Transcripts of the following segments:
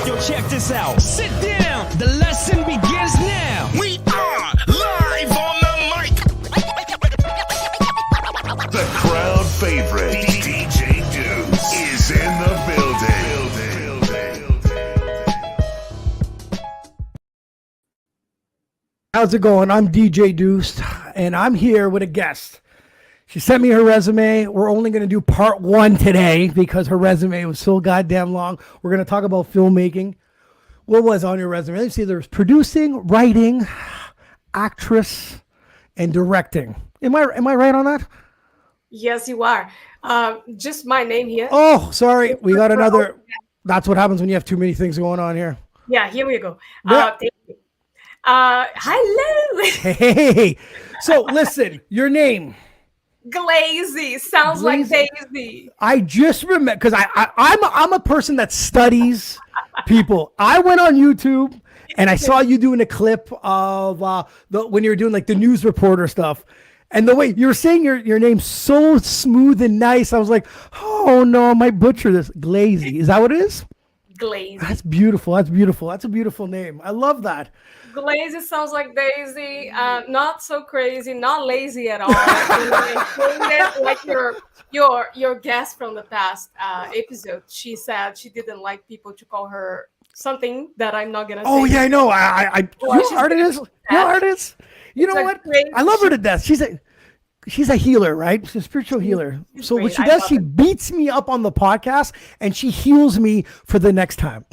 Yo, check this out. Sit down. The lesson begins now. We are live on the mic. The crowd favorite, DJ Duss, is in the building. How's it going? I'm DJ Duss, and I'm here with a guest. She sent me her resume. We're only going to do part one today because her resume was so goddamn long. We're going to talk about filmmaking. What was on your resume? Let's see. There's producing, writing, actress, and directing. Am I right on that? Yes, you are. Just my name here. Oh, sorry. We got another. That's what happens when you have too many things going on here. Yeah, here we go. Yeah. Thank you. Hello. Hey. So listen, your name. Gleyse. Sounds like Daisy. I just remember because I'm a person that studies people. I went on YouTube and I saw you doing a clip of when you were doing like the news reporter stuff. And the way you were saying your name so smooth and nice, I was like, oh no, I might butcher this. Gleyse. Is that what it is? Gleyse. That's beautiful. That's beautiful. That's a beautiful name. I love that. Gleyse sounds like Daisy. Not so crazy, not lazy at all. Like your guest from the past episode, she said she didn't like people to call her something that I'm not gonna say. Oh yeah, I know. You know how hard it is. You know how hard it is. You know what? I love her to death. She's a healer, right? She's a spiritual healer. So what she does, she beats me up on the podcast and she heals me for the next time.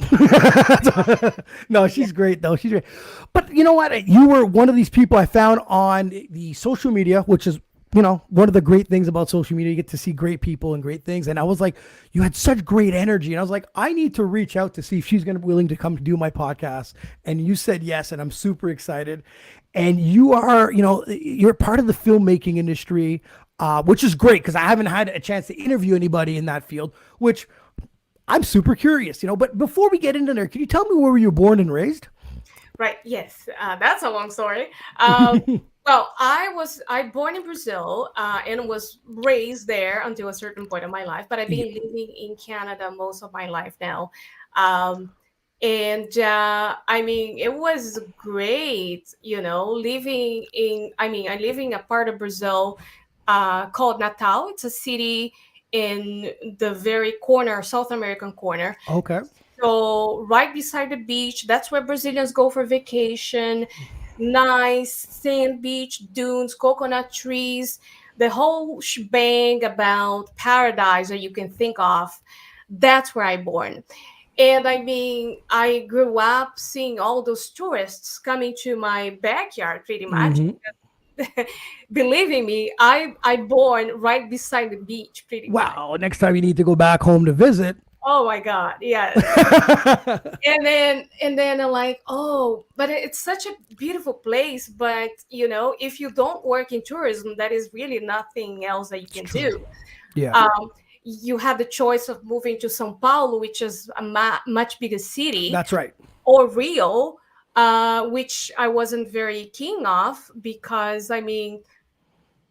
No, she's great though. She's great. But you know what? You were one of these people I found on the social media, which is, you know, one of the great things about social media. You get to see great people and great things. And I was like, you had such great energy. And I was like, I need to reach out to see if she's going to be willing to come do my podcast. And you said yes. And I'm super excited. And you are, you know, you're part of the filmmaking industry, which is great because I haven't had a chance to interview anybody in that field, which I'm super curious, you know. But before we get into there, can you tell me where you were born and raised? Right. Yes. That's a long story. Well, I born in Brazil and was raised there until a certain point in my life, but I've been living in Canada most of my life now. And I mean, it was great, you know, I live in a part of Brazil called Natal. It's a city in the very corner, South American corner. Okay. So right beside the beach, that's where Brazilians go for vacation. Nice sand beach, dunes, coconut trees, the whole shebang about paradise that you can think of. That's where I born. And I mean, I grew up seeing all those tourists coming to my backyard pretty much. Mm-hmm. Believing me, I born right beside the beach pretty much. Wow, next time you need to go back home to visit. Oh my God, yes. and then I'm like, oh, but it's such a beautiful place. But you know, if you don't work in tourism, that is really nothing else that you can do. Yeah. You have the choice of moving to São Paulo, which is a much bigger city. That's right. Or Rio, which I wasn't very keen of because, I mean,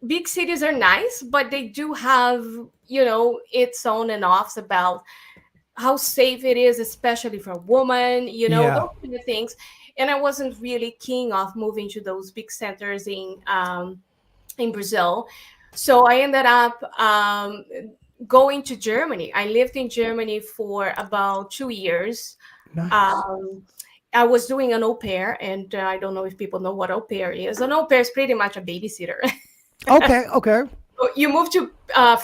big cities are nice, but they do have, you know, its on and offs about how safe it is, especially for a woman, you know, those kind of things. And I wasn't really keen of moving to those big centers in Brazil. So I ended up going to Germany. I lived in Germany for about 2 years. Nice. I was doing an au pair, and I don't know if people know what au pair is. An au pair is pretty much a babysitter. Okay. So you move to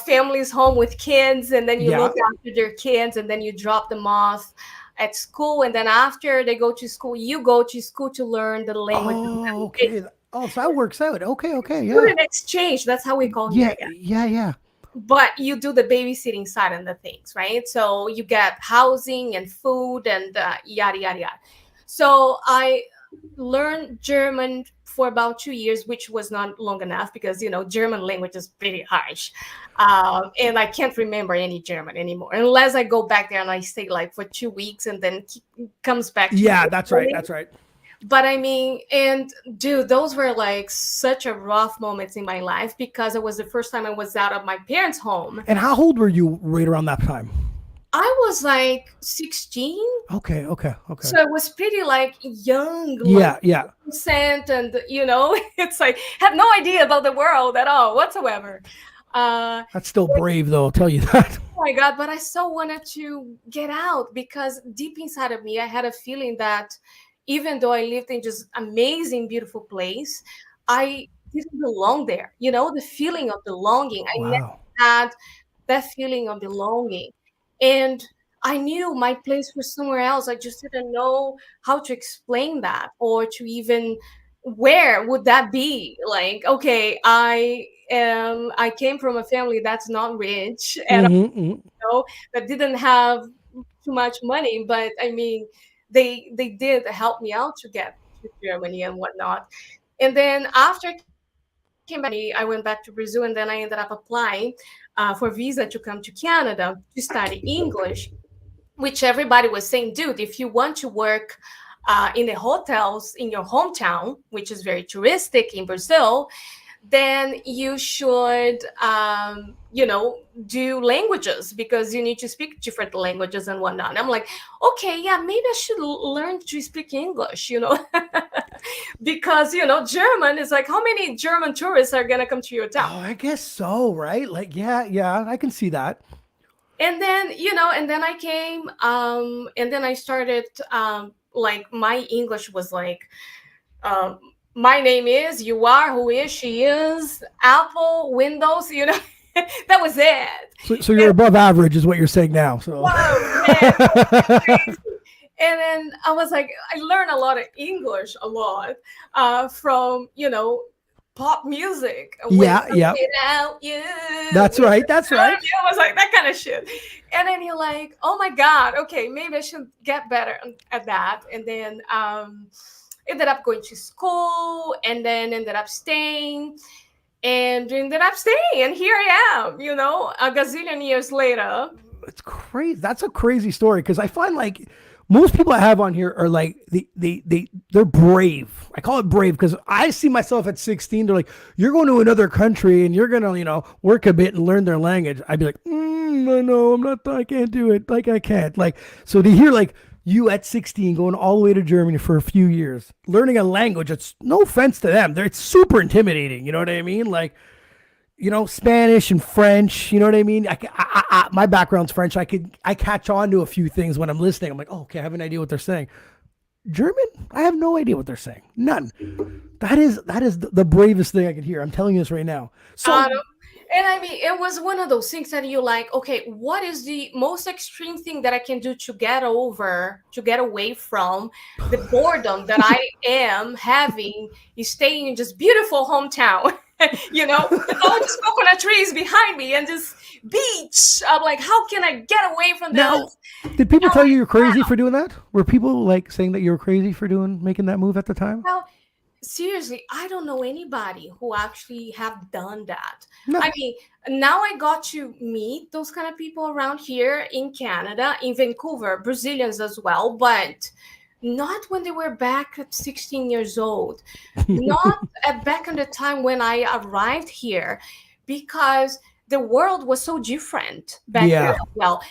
families' home with kids, and then you look after their kids, and then you drop them off at school, and then after they go to school, you go to school to learn the language. Oh, okay. Oh, so that works out. Okay, yeah. Student exchange, that's how we call it. Yeah. But you do the babysitting side and the things, right? So you get housing and food and yada, yada, yada. So I learned German for about 2 years, which was not long enough because, you know, German language is pretty harsh. And I can't remember any German anymore unless I go back there and I stay like for 2 weeks and then comes back. That's right. But I mean, and dude, those were like such a rough moments in my life because it was the first time I was out of my parents' home. And how old were you right around that time? I was like 16. Okay. So I was pretty like young. Yeah, Innocent, and it's like had no idea about the world at all whatsoever. That's still brave, though. I'll tell you that. Oh my God, but I so wanted to get out because deep inside of me, I had a feeling that even though I lived in just amazing, beautiful place, I didn't belong there. The feeling of belonging. I never Wow. had that feeling of belonging. And I knew my place was somewhere else. I just didn't know how to explain that or to even where would that be. Like, okay, I came from a family that's not rich and that didn't have too much money, but I mean, they did help me out to get to Germany and whatnot. And then after I came back, I went back to Brazil, and then I ended up applying for visa to come to Canada to study English, which everybody was saying, dude, if you want to work in the hotels in your hometown, which is very touristic in Brazil, then you should, do languages because you need to speak different languages and whatnot. And I'm like, okay, yeah, maybe I should learn to speak English, because, German is like, how many German tourists are going to come to your town? Oh, I guess so, right? Like, yeah, I can see that. And then, and then I came, and then I started, like, my English was like, my name is, you are, who is, she is, Apple, Windows, that was it. So you're above average is what you're saying now. So. Whoa, man. And then I was like, I learned a lot of English, from, pop music. Yeah. That's right. It was like that kind of shit. And then you're like, oh my God, okay, maybe I should get better at that. And then ended up going to school and then ended up staying. And here I am, a gazillion years later. It's crazy. That's a crazy story because I find like most people I have on here are like they're brave. I call it brave because I see myself at 16. They're like, you're going to another country and you're gonna work a bit and learn their language. I'd be like, no, I'm not. I can't do it. Like I can't. Like so to hear like you at 16 going all the way to Germany for a few years, learning a language. It's no offense to them. It's super intimidating. You know what I mean? Like, Spanish and French, you know what I mean? My background's French. I catch on to a few things when I'm listening. I'm like, oh, okay, I have an idea what they're saying. German, I have no idea what they're saying. None. That is the bravest thing I could hear. I'm telling you this right now. So. And I mean, it was one of those things that you like, okay, what is the most extreme thing that I can do to get away from the boredom that I am having, staying in just beautiful hometown, with all these coconut trees behind me and this beach. I'm like, how can I get away from this? Did people tell you you're crazy for doing that? Were people like saying that you were crazy for making that move at the time? Well, seriously, I don't know anybody who actually have done that. No. I mean, now I got to meet those kind of people around here in Canada, in Vancouver, Brazilians as well, but not when they were back at 16 years old. Not back in the time when I arrived here, because the world was so different back then as well.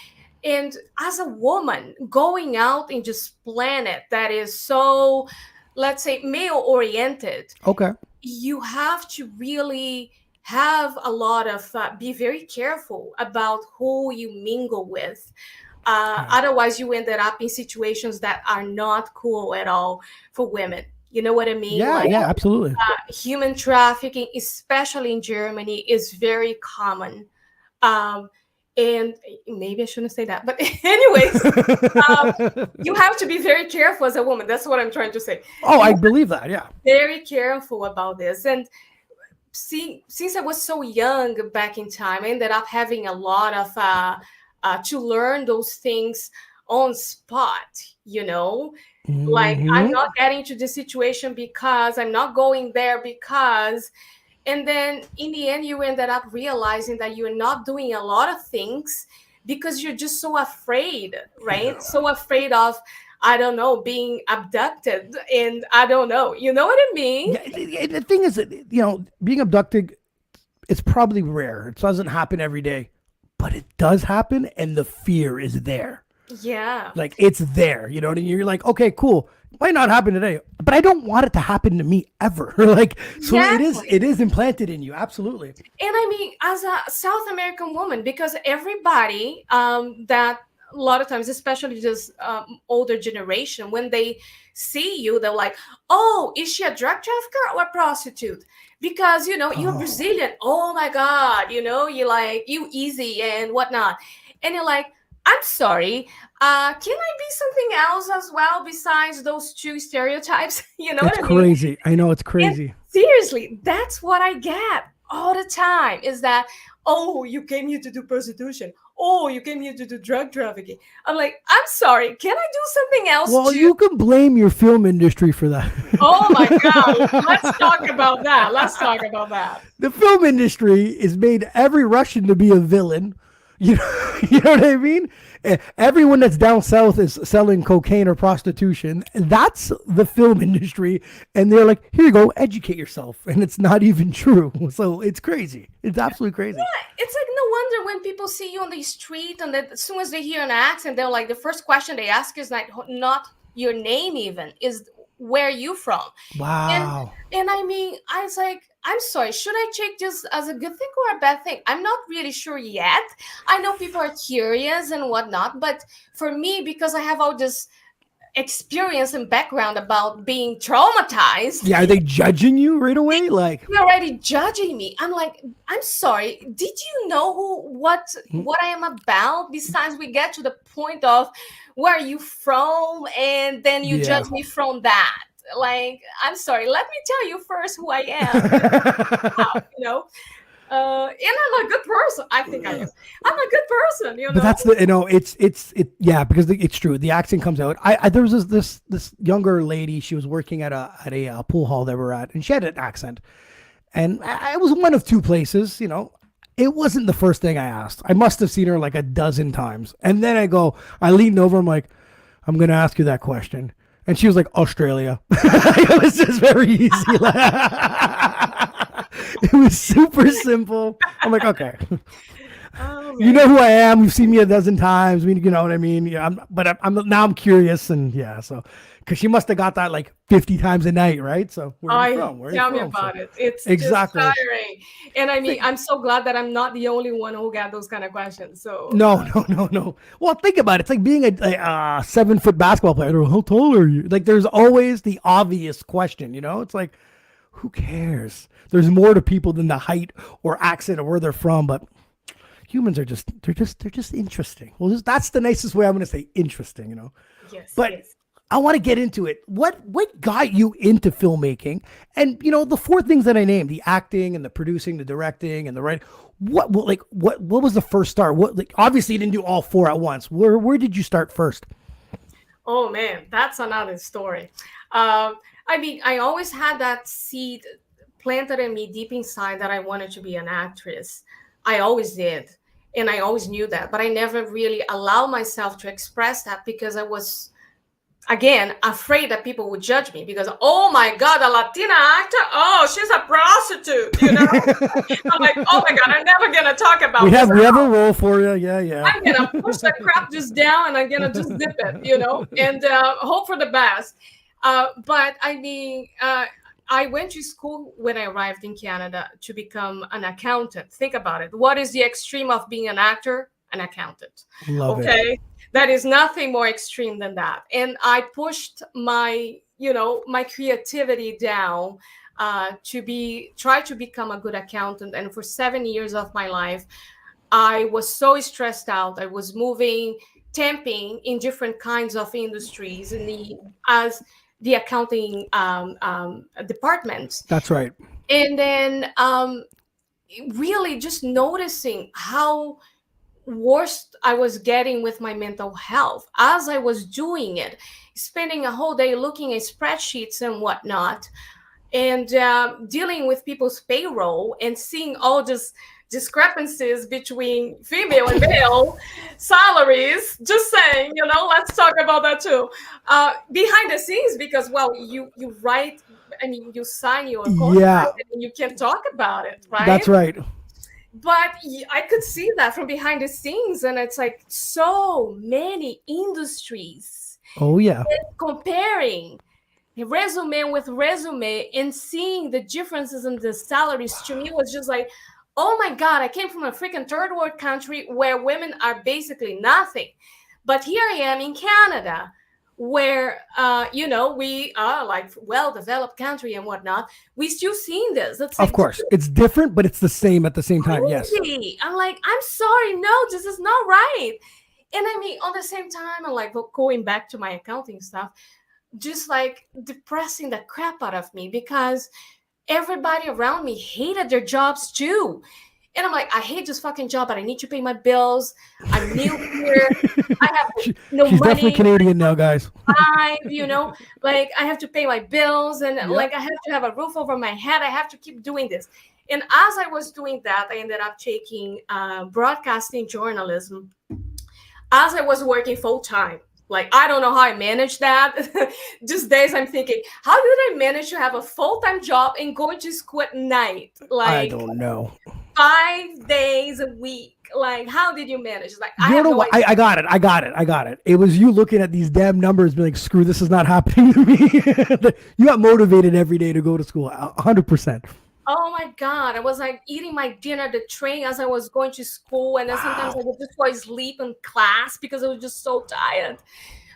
And as a woman, going out in just planet that is so, let's say, male-oriented, okay, you have to really have a lot of, be very careful about who you mingle with. Otherwise, you ended up in situations that are not cool at all for women. You know what I mean? Yeah, absolutely. Human trafficking, especially in Germany, is very common. And maybe I shouldn't say that, but anyways, you have to be very careful as a woman. That's what I'm trying to say. Oh, I believe that. Yeah. Very careful about this. And since I was so young back in time, I ended up having a lot of to learn those things on spot, like I'm not getting to this situation because I'm not going there because. And then in the end, you ended up realizing that you're not doing a lot of things because you're just so afraid, right? So afraid of, I don't know, being abducted. And I don't know, you know what I mean? Yeah, the thing is that, being abducted, it's probably rare. It doesn't happen every day, but it does happen. And the fear is there. Yeah. Like it's there, you know what I mean? You're like, okay, cool. Might not happen today, but I don't want it to happen to me ever. Like, so Exactly. it is implanted in you. Absolutely. And I mean, as a South American woman, because everybody that a lot of times, especially just older generation, when they see you, they're like, "Oh, is she a drug trafficker or a prostitute?" Because you're Brazilian. Oh my God, you like you easy and whatnot, and you're like, "I'm sorry, can I be something else as well besides those two stereotypes?" You know It's what I mean? crazy. I know it's And crazy. seriously, that's what I get all the time is that, oh, you came here to do prostitution. Oh, you came here to do drug trafficking. I'm like, I'm sorry. Can I do something else Well, too? you can blame your film industry for that. Oh my God. Let's talk about that. Let's talk about that. The film industry has made every Russian to be a villain. You know, you know what I mean? Everyone that's down south is selling cocaine or prostitution. That's the film industry. And they're like, here you go, educate yourself. And it's not even true. So it's crazy. It's absolutely crazy. Yeah, it's like no wonder when people see you on the street and then as soon as they hear an accent, they're like, the first question they ask is like, not your name even, is where are you from? Wow. And I mean, I was like, I'm sorry, should I take this as a good thing or a bad thing? I'm not really sure yet. I know people are curious and whatnot, but for me, because I have all this experience and background about being traumatized, Yeah, are they judging you right away? Like, they're already judging me. I'm like, I'm sorry, did you know what I am about? Besides, we get to the point of where are you from, and then you judge me from that. Like, I'm sorry, let me tell you first who I am. And I'm a good person. I think I am. I'm a good person, But that's yeah, because it's true. The accent comes out. There was this younger lady. She was working at a pool hall that we're at, and she had an accent. And I was one of two places, It wasn't the first thing I asked. I must have seen her like a dozen times. And then I leaned over. I'm like, I'm going to ask you that question. And she was like, Australia. It was just very easy. It was super simple. I'm like, okay. You know who I am. You've seen me a dozen times. I mean, you know what I mean? Yeah, I'm curious. And yeah, so, because she must have got that like 50 times a night, right? So where are you from? Tell me about it. It's exactly just tiring. And I mean, I'm so glad that I'm not the only one who got those kind of questions. So no. Well, think about it. It's like being a 7-foot basketball player. How tall are you? Like, there's always the obvious question. It's like, who cares? There's more to people than the height or accent or where they're from. But humans are just interesting. Well, that's the nicest way I'm going to say interesting. Yes. But yes. I want to get into it. What got you into filmmaking? And the four things that I named: the acting and the producing, the directing, and the writing. What was the first start? Obviously you didn't do all four at once. Where did you start first? Oh man, that's another story. I mean, I always had that seed planted in me deep inside that I wanted to be an actress. I always did. And I always knew that, but I never really allowed myself to express that because I was, again, afraid that people would judge me because, oh my God, a Latina actor? Oh, she's a prostitute, I'm like, oh my God, I'm never going to talk about this. We have a role for you. Yeah. I'm going to push the crap just down and I'm going to just zip it, and hope for the best. But I mean, I went to school when I arrived in Canada to become an accountant. Think about it. What is the extreme of being an actor? An accountant. Love it. Okay. That is nothing more extreme than that. And I pushed my creativity down to try to become a good accountant. And for 7 years of my life, I was so stressed out. I was temping in different kinds of industries as the accounting department. That's right. And then really just noticing how worse I was getting with my mental health as I was doing it, spending a whole day looking at spreadsheets and whatnot, and dealing with people's payroll and seeing all this discrepancies between female and male salaries. Just saying, let's talk about that too. Behind the scenes, because you write, I mean, you sign your contract and you can't talk about it, right? That's right. But I could see that from behind the scenes, and it's like so many industries. Oh yeah. And comparing resume with resume and seeing the differences in the salaries to me was just like, oh my God, I came from a freaking third world country where women are basically nothing. But here I am in Canada, where we are like well-developed country and whatnot. We still seeing this. It's Of course, it's different, but it's the same at the same time. Yes. I'm like, I'm sorry, no, this is not right. And I mean, on the same time, I'm like going back to my accounting stuff, just like depressing the crap out of me because everybody around me hated their jobs too. And I'm like, I hate this fucking job, but I need to pay my bills. I'm new here. I have no She's money. definitely Canadian now, guys. Like I have to pay my bills and like I have to have a roof over my head. I have to keep doing this. And as I was doing that, I ended up taking broadcasting journalism as I was working full time. Like, I don't know how I managed that. Just days I'm thinking, how did I manage to have a full-time job and going to school at night? Like, I don't know. 5 days a week. Like, how did you manage? Like, I don't know what I got it. It was you looking at these damn numbers, being like, screw, this is not happening to me. You got motivated every day to go to school, 100%. Oh my God. I was like eating my dinner at the train as I was going to school. And then sometimes I would just go to sleep in class because I was just so tired.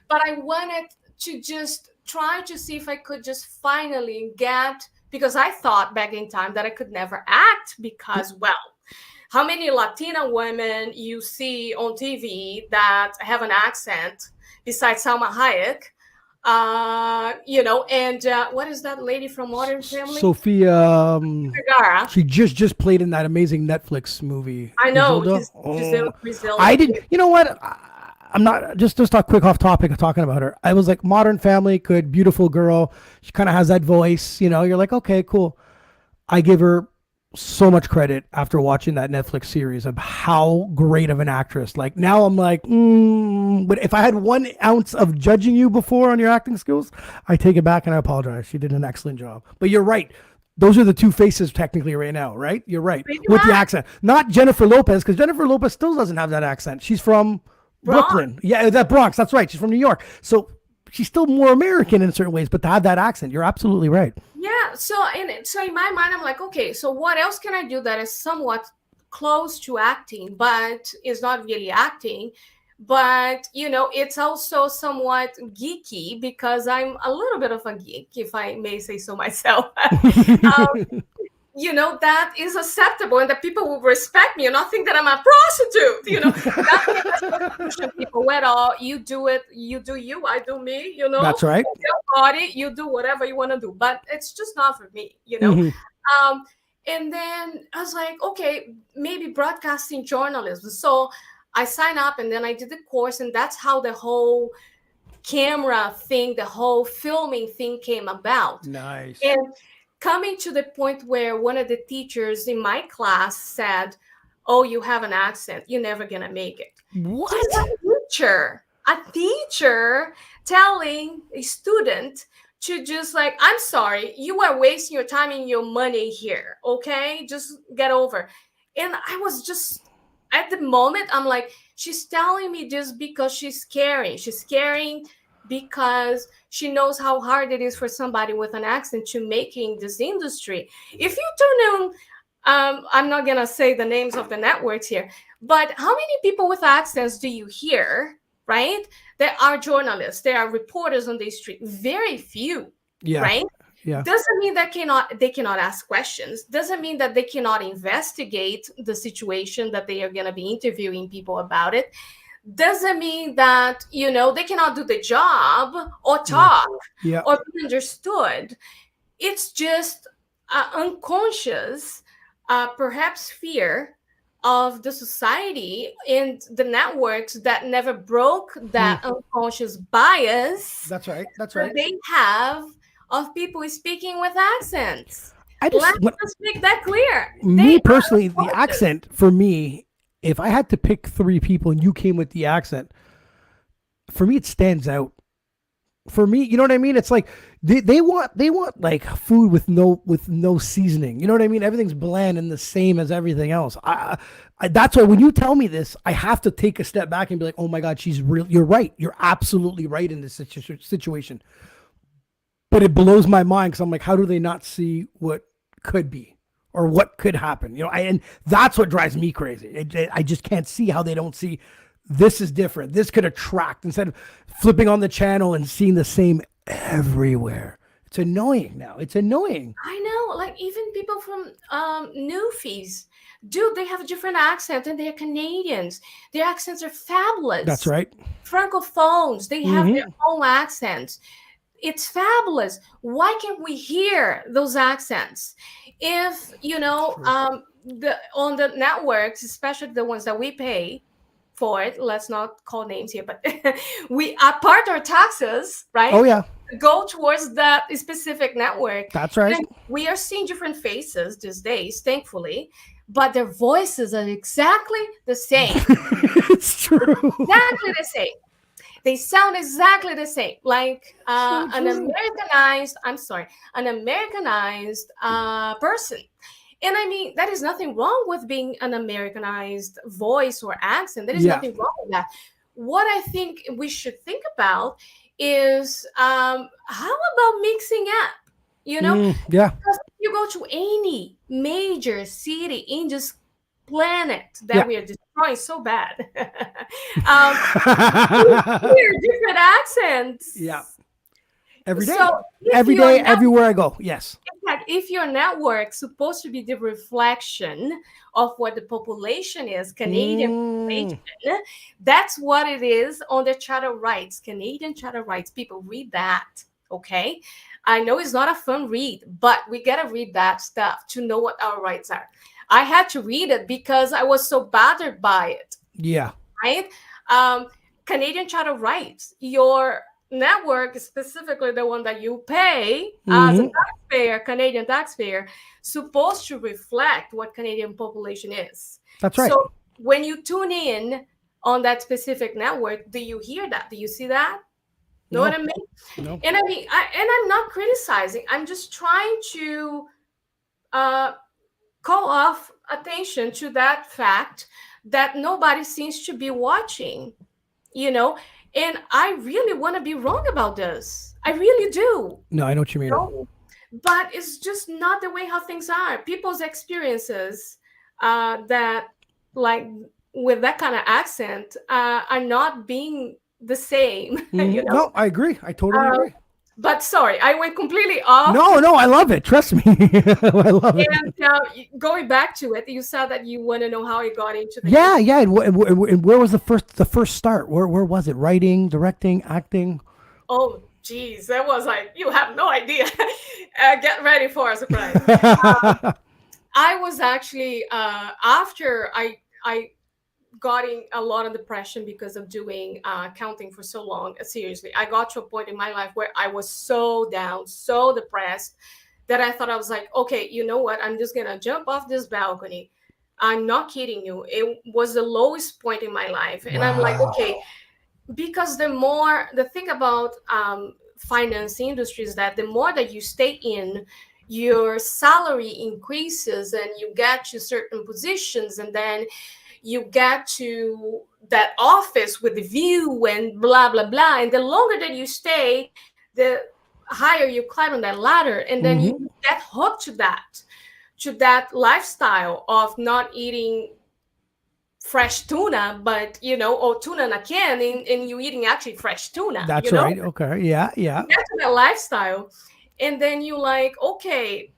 But I wanted to just try to see if I could just finally get, because I thought back in time that I could never act because, well, how many Latina women you see on TV that have an accent besides Salma Hayek? What is that lady from Modern Family? Sophia Vergara. She just played in that amazing Netflix movie. I know. Griselda. I didn't. You know what? I'm not just a quick off topic of talking about her. I was like, Modern Family, good, beautiful girl. She kind of has that voice. You're like, okay, cool. I give her so much credit after watching that Netflix series of how great of an actress. Like now I'm like, but if I had 1 ounce of judging you before on your acting skills, I take it back and I apologize. She did an excellent job. But you're right. Those are the two faces technically right now, right? You're right. With the accent. Not Jennifer Lopez, because Jennifer Lopez still doesn't have that accent. She's from Brooklyn. Yeah, that Bronx. That's right. She's from New York. So she's still more American in certain ways, but to have that accent, you're absolutely right. Yeah. So in my mind, I'm like, okay, so what else can I do that is somewhat close to acting, but is not really acting? But, it's also somewhat geeky because I'm a little bit of a geek, if I may say so myself. That is acceptable and that people will respect me and not think that I'm a prostitute, people at all. You do it, you do you, I do me, That's right. Your body, you do whatever you want to do, but it's just not for me, Mm-hmm. And then I was like, okay, maybe broadcasting journalism. So I signed up and then I did the course, and that's how the whole camera thing, the whole filming thing came about. Nice. And coming to the point where one of the teachers in my class said, oh, you have an accent, you're never gonna make it. What? A teacher telling a student to just like, I'm sorry, you are wasting your time and your money here, okay? Just get over. And I was just, at the moment, I'm like, she's telling me this because she's caring. She's caring because she knows how hard it is for somebody with an accent to make in this industry. If you turn on, I'm not going to say the names of the networks here, but how many people with accents do you hear, right? There are journalists, there are reporters on the street, very few, right? Yeah. Doesn't mean that they cannot ask questions. Doesn't mean that they cannot investigate the situation that they are going to be interviewing people about it. Doesn't mean that, they cannot do the job or talk or be understood. It's just unconscious, perhaps fear of the society and the networks that never broke that unconscious bias. That's right. That they have of people speaking with accents. Let's make that clear. Me personally, the accent for me, if I had to pick 3 people and you came with the accent, for me it stands out. for me. You know what I mean? It's like they want like food with no seasoning. You know what I mean? Everything's bland and the same as everything else. That's why when you tell me this, I have to take a step back and be like, oh my God, she's real. You're right. You're absolutely right in this situation. But it blows my mind because I'm like, how do they not see what could be or what could happen? You know, and that's what drives me crazy. I just can't see how they don't see this is different. This could attract instead of flipping on the channel and seeing the same everywhere. It's annoying now. It's annoying. I know, like even people from Newfies, dude, they have a different accent and they're Canadians. Their accents are fabulous. That's right. Francophones, they have their own accents. It's fabulous. Why can't we hear those accents? If you know, on the networks, especially the ones that we pay for it, let's not call names here, but we are part our taxes, right? Oh yeah, go towards that specific network. That's right. And we are seeing different faces these days, thankfully, but their voices are exactly the same. It's true. Exactly the same. They sound exactly the same, like an Americanized person. And I mean, that is nothing wrong with being an Americanized voice or accent. There is nothing wrong with that. What I think we should think about is how about mixing up? You know, because if you go to any major city in this planet that we are destroying so bad, hear different accents. Yeah. Every day, So every day, everywhere I go. Yes. in fact, if your network's supposed to be the reflection of what the population is, Canadian population, that's what it is on the Charter Rights, Canadian Charter Rights. People read that, okay? I know it's not a fun read, but we got to read that stuff to know what our rights are. I had to read it because I was so bothered by it. Yeah. Right? Canadian Charter Rights, your network, specifically the one that you pay as a taxpayer, Canadian taxpayer, supposed to reflect what Canadian population is. That's right. So when you tune in on that specific network, do you hear that? Do you see that? Know what I mean? No. And I mean, I'm not criticizing. I'm just trying to call off attention to that fact that nobody seems to be watching, you know. And I really want to be wrong about this. I really do. No, I know what you mean. But it's just not the way how things are. People's experiences that, like, with that kind of accent are not being the same. You know? No, I agree. I totally agree. But sorry, I went completely off. No, I love it. Trust me. I love it. And going back to it, you said that you want to know how it got into the Yeah. And where was the first start? Where was it? Writing, directing, acting? Oh, geez, that was like, you have no idea. Get ready for a surprise. I was actually after I got in a lot of depression because of doing accounting for so long. Seriously, I got to a point in my life where I was so down, so depressed, that I thought, I was like, okay, you know what? I'm just gonna jump off this balcony. I'm not kidding you. It was the lowest point in my life. And I'm like, okay, because the thing about finance industry is that the more that you stay in, your salary increases and you get to certain positions, and then you get to that office with the view and blah, blah, blah. And the longer that you stay, the higher you climb on that ladder. And then you get hooked to that lifestyle of not eating fresh tuna, but, you know, or tuna in a can, and you eating actually fresh tuna. That's you know? right. Okay. Yeah. You get to that lifestyle. And then you like, okay,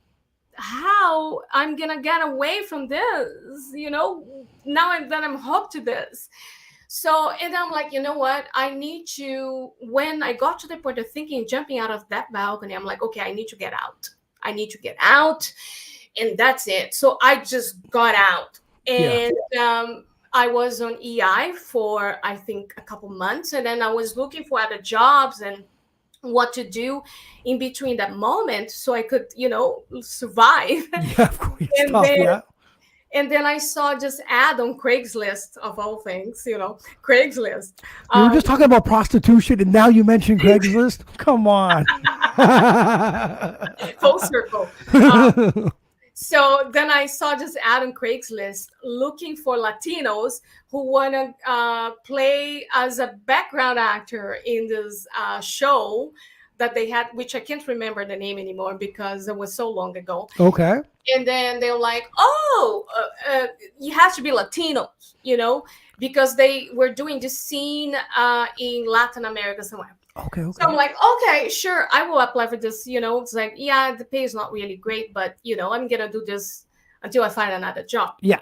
how I'm gonna get away from this, you know, now I'm hooked to this. So, and I'm like, you know what, I need to, when I got to the point of thinking, jumping out of that balcony, I'm like, okay, I need to get out, and that's it. So I just got out, and I was on EI for, I think, a couple months, and then I was looking for other jobs and what to do in between that moment so I could, you know, survive. Yeah, of course. And tough, then And then I saw just ad on Craigslist of all things, Craigslist. We were just talking about prostitution, and now you mention Craigslist. Come on. Full circle. So then I saw this ad on Craigslist looking for Latinos who want to play as a background actor in this show that they had, which I can't remember the name anymore because it was so long ago. Okay. And then they're like, oh, you have to be Latino, because they were doing this scene in Latin America somewhere. Okay. So I'm like, okay, sure, I will apply for this. It's like, yeah, the pay is not really great, but I'm gonna do this until I find another job. Yeah.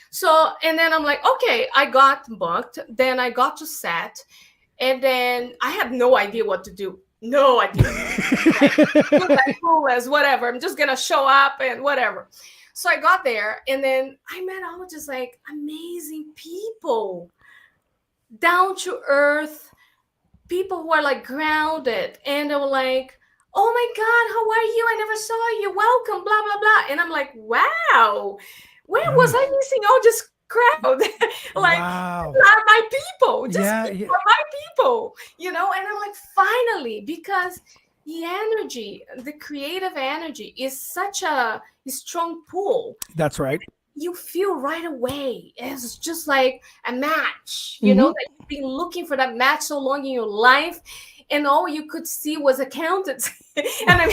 So, and then I'm like, okay, I got booked. Then I got to set, and then I had no idea what to do. No idea. Like, cool as whatever. I'm just gonna show up and whatever. So I got there, and then I met all just like amazing people, down to earth. People who are like grounded, and they were like, oh my God, how are you? I never saw you. Welcome, blah, blah, blah. And I'm like, wow, where was I missing all this crowd? Like, wow. Are my people. Just Yeah. my people, and I'm like, finally, because the energy, the creative energy is such a strong pull. That's right. You feel right away. It's just like a match, Mm-hmm. that you've been looking for that match so long in your life, and all you could see was accountants. And I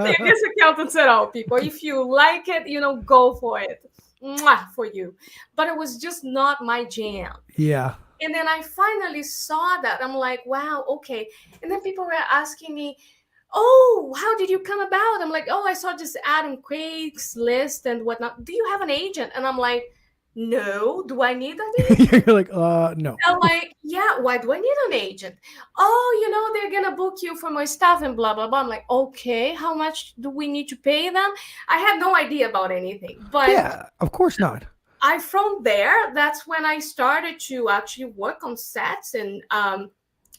mean, this accountants at all, people. If you like it, go for it. Mwah, for you. But it was just not my jam. Yeah. And then I finally saw that. I'm like, wow, okay. And then people were asking me, oh, how did you come about? I'm like, oh, I saw this ad on Craigslist and whatnot. Do you have an agent? And I'm like, no. Do I need an agent? You're like, no. I'm like, yeah, why do I need an agent? Oh, they're going to book you for my stuff and blah, blah, blah. I'm like, okay, how much do we need to pay them? I had no idea about anything. But yeah, of course not. from there, that's when I started to actually work on sets and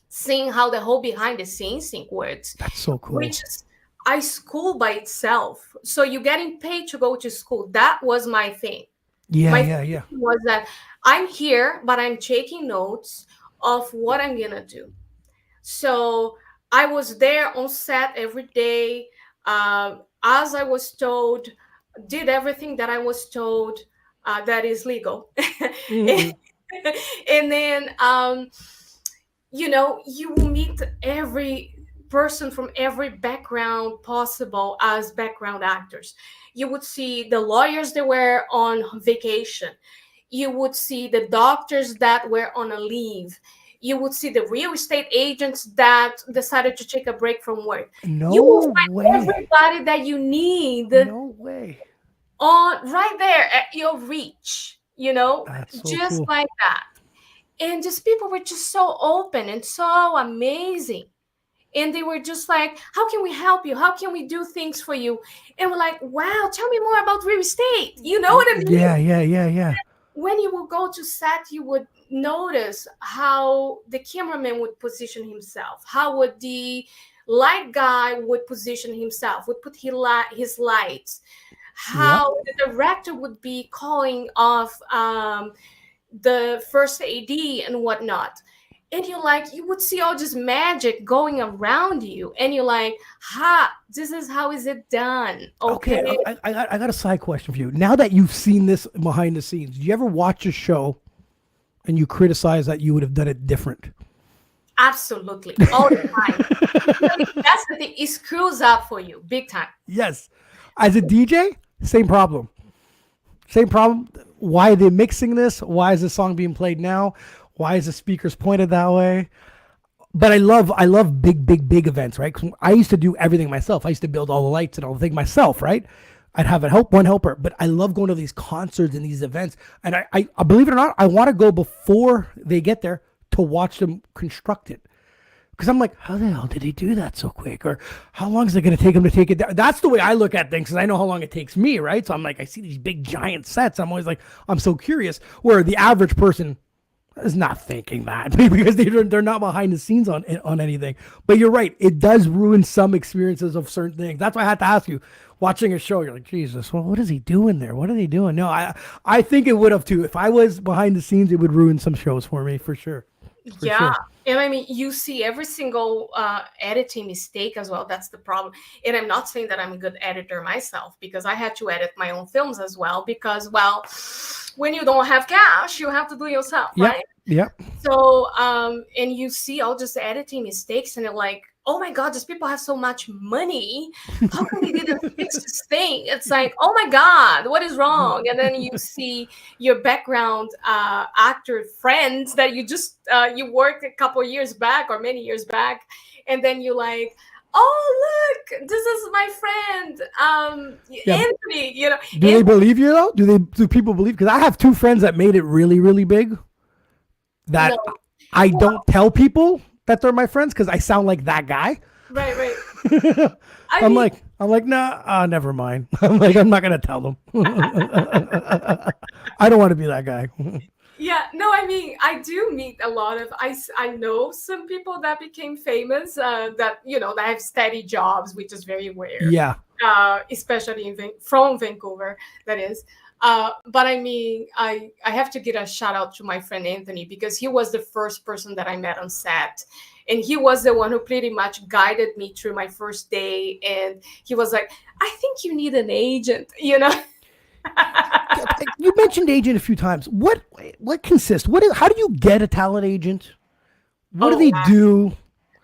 seeing how the whole behind the scenes thing works. That's so cool. Which is a school by itself. So you're getting paid to go to school. That was my thing. Yeah. Was that I'm here, but I'm taking notes of what I'm gonna do. So I was there on set every day, as I was told, did everything that I was told that is legal. Mm-hmm. And then you will meet every person from every background possible as background actors. You would see the lawyers that were on vacation. You would see the doctors that were on a leave. You would see the real estate agents that decided to take a break from work. No you will find way. Everybody that you need. No way. On right there at your reach, That's so just cool. like that. And just people were just so open and so amazing. And they were just like, how can we help you? How can we do things for you? And we're like, wow, tell me more about real estate. You know what I mean? Yeah. When you would go to set, you would notice how the cameraman would position himself. How would the light guy would position himself, would put his lights. How the director would be calling off the first AD and whatnot. And you would see all this magic going around you. And you're like, this is how is it done. Okay. I got a side question for you. Now that you've seen this behind the scenes, do you ever watch a show and you criticize that you would have done it different? Absolutely. All the time. That's the thing. It screws up for you big time. Yes. As a DJ, same problem. Why are they mixing this? Why is the song being played now? Why is the speakers pointed that way? But I love big events, right? 'Cause I used to do everything myself. I used to build all the lights and all the things myself, right? I'd have one helper, but I love going to these concerts and these events. And I believe it or not, I want to go before they get there to watch them construct it. Because I'm like, how the hell did he do that so quick? Or how long is it going to take him to take it down? That's the way I look at things, because I know how long it takes me, right? So I'm like, I see these big giant sets. I'm always like, I'm so curious. Where the average person is not thinking that because they're not behind the scenes on anything. But you're right, it does ruin some experiences of certain things. That's why I had to ask you, watching a show, you're like, Jesus, well, what is he doing there? What are they doing? No, I think it would have too. If I was behind the scenes, it would ruin some shows for me for sure. Yeah. Sure. And I mean, you see every single editing mistake as well. That's the problem. And I'm not saying that I'm a good editor myself, because I had to edit my own films as well. Because, well, when you don't have cash, you have to do it yourself, right? Yeah. So, and you see all just editing mistakes, and you're like, oh my God, these people have so much money. How come they didn't fix this thing? It's like, oh my God, what is wrong? And then you see your background actor friends that you just, you worked a couple years back or many years back. And then you're like, oh, look, this is my friend, Anthony, you know. Do they believe you though? Do people believe? Because I have two friends that made it really, really big that I don't tell people that they're my friends because I sound like that guy. Right. I'm like, nah, never mind. I'm like, I'm not gonna tell them. I don't want to be that guy. Yeah, no, I mean, I do meet a lot of, I know some people that became famous that, you know, that have steady jobs, which is very rare. Yeah. Especially from Vancouver, that is. But I mean, I have to give a shout out to my friend Anthony, because he was the first person that I met on set. And he was the one who pretty much guided me through my first day. And he was like, I think you need an agent, you know? You mentioned agent a few times. What consists? How do you get a talent agent? What do they do?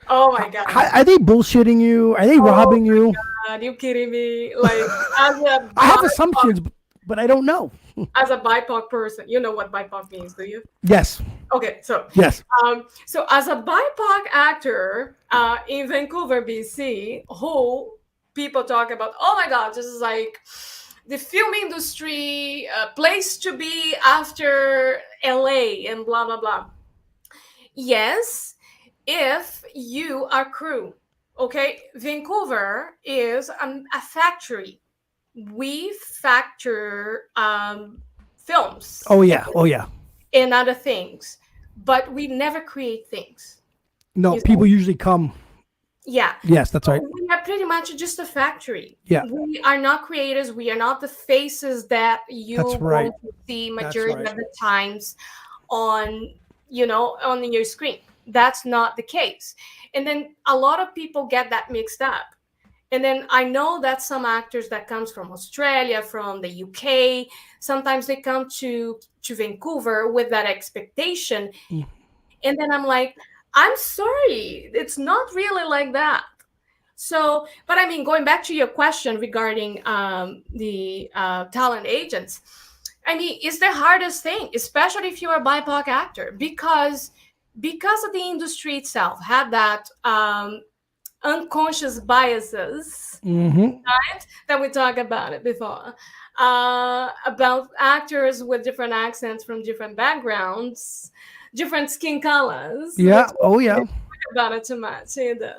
Oh my God. Are they bullshitting you? Are they robbing you? God, you kidding me? Like, I have assumptions, but I don't know. As a BIPOC person, you know what BIPOC means, do you? Yes. Okay, so yes. So as a BIPOC actor in Vancouver, BC, who people talk about, oh my God, this is like the film industry, place to be after LA and blah, blah, blah. Yes, if you are crew, okay? Vancouver is a factory. We factor films. Oh yeah. And other things, but we never create things. No, people usually come. Yeah. Yes, that's right. We are pretty much just a factory. Yeah. We are not creators. We are not the faces that you want to see majority of the times on, you know, on your screen. That's not the case. And then a lot of people get that mixed up. And then I know that some actors that comes from Australia, from the UK, sometimes they come to Vancouver with that expectation. Mm. And then I'm like, I'm sorry, it's not really like that. So, but I mean, going back to your question regarding the talent agents, I mean, it's the hardest thing, especially if you're a BIPOC actor, because of the industry itself had that unconscious biases, right? That we talked about it before, about actors with different accents from different backgrounds, different skin colors. Yeah. Oh yeah. About it too much either.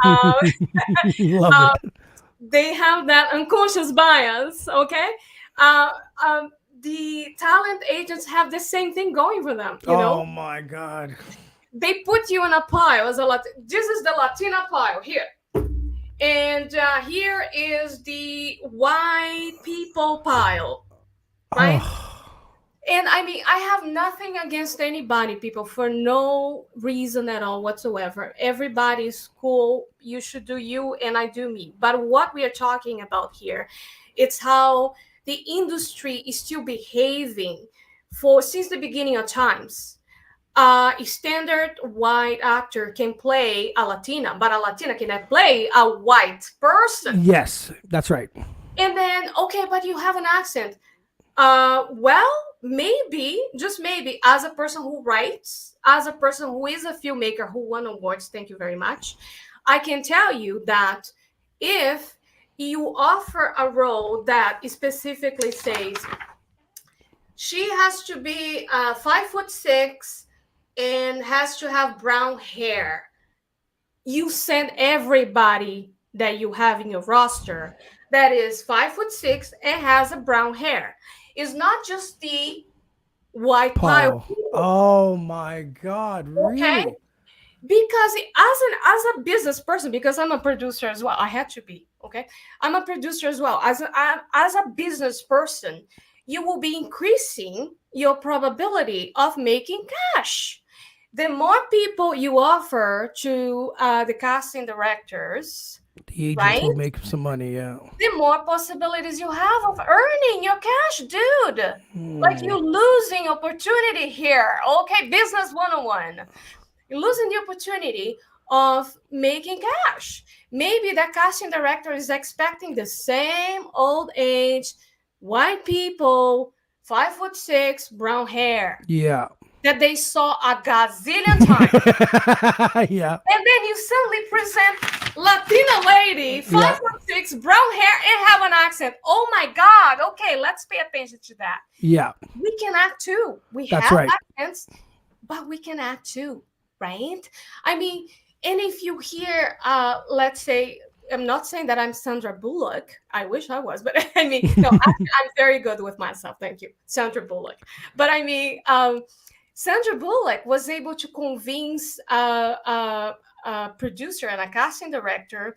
Love it. They have that unconscious bias. Okay. The talent agents have the same thing going for them. You know? Oh my God. They put you in a pile as this is the Latina pile here. And here is the white people pile, right? Oh. And I mean, I have nothing against anybody, people, for no reason at all whatsoever. Everybody's cool. You should do you, and I do me. But what we are talking about here, it's how the industry is still behaving since the beginning of times. A standard white actor can play a Latina, but a Latina cannot play a white person. Yes, that's right. And then, okay, but you have an accent. Well, maybe, just maybe, as a person who writes, as a person who is a filmmaker who won awards, thank you very much, I can tell you that if you offer a role that specifically says she has to be 5'6" and has to have brown hair, you send everybody that you have in your roster that is 5'6" and has a brown hair. It's not just the white pile. Oh my God, really? Okay? Because as a business person, because I'm a producer as well, I had to be, Okay, I'm a producer as well. As a business person, you will be increasing your probability of making cash. The more people you offer to the casting directors, The agents right, will make some money. Yeah. the more possibilities you have of earning your cash, dude. Like you're losing opportunity here. Okay, business 101. You're losing the opportunity of making cash. Maybe that casting director is expecting the same old age, white people, 5'6", brown hair Yeah. that they saw a gazillion times. Yeah. And then you suddenly present Latina lady, 5'6", brown hair, and have an accent. Oh my God. Okay, let's pay attention to that. Yeah. We can act too. We That's have right. accents, but we can act too, right? I mean, and if you hear, let's say, I'm not saying that I'm Sandra Bullock. I wish I was, but I mean, no, I'm very good with myself. Thank you, Sandra Bullock. But I mean, Sandra Bullock was able to convince a producer and a casting director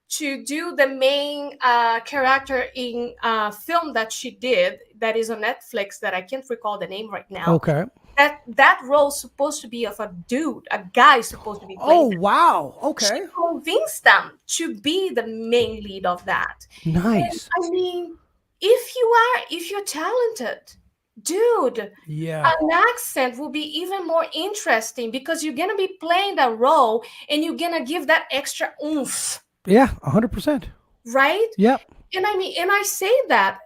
to do the main character in a film that she did that is on Netflix that I can't recall the name right now. Okay. That role supposed to be of a dude, a guy supposed to be playing. Oh, wow. Okay. She convinced them to be the main lead of that. Nice. And, I mean, if you're talented, dude, Yeah. an accent will be even more interesting because you're gonna be playing that role and you're gonna give that extra oomph. Yeah. 100%. Right? Yep. And I mean, and I say that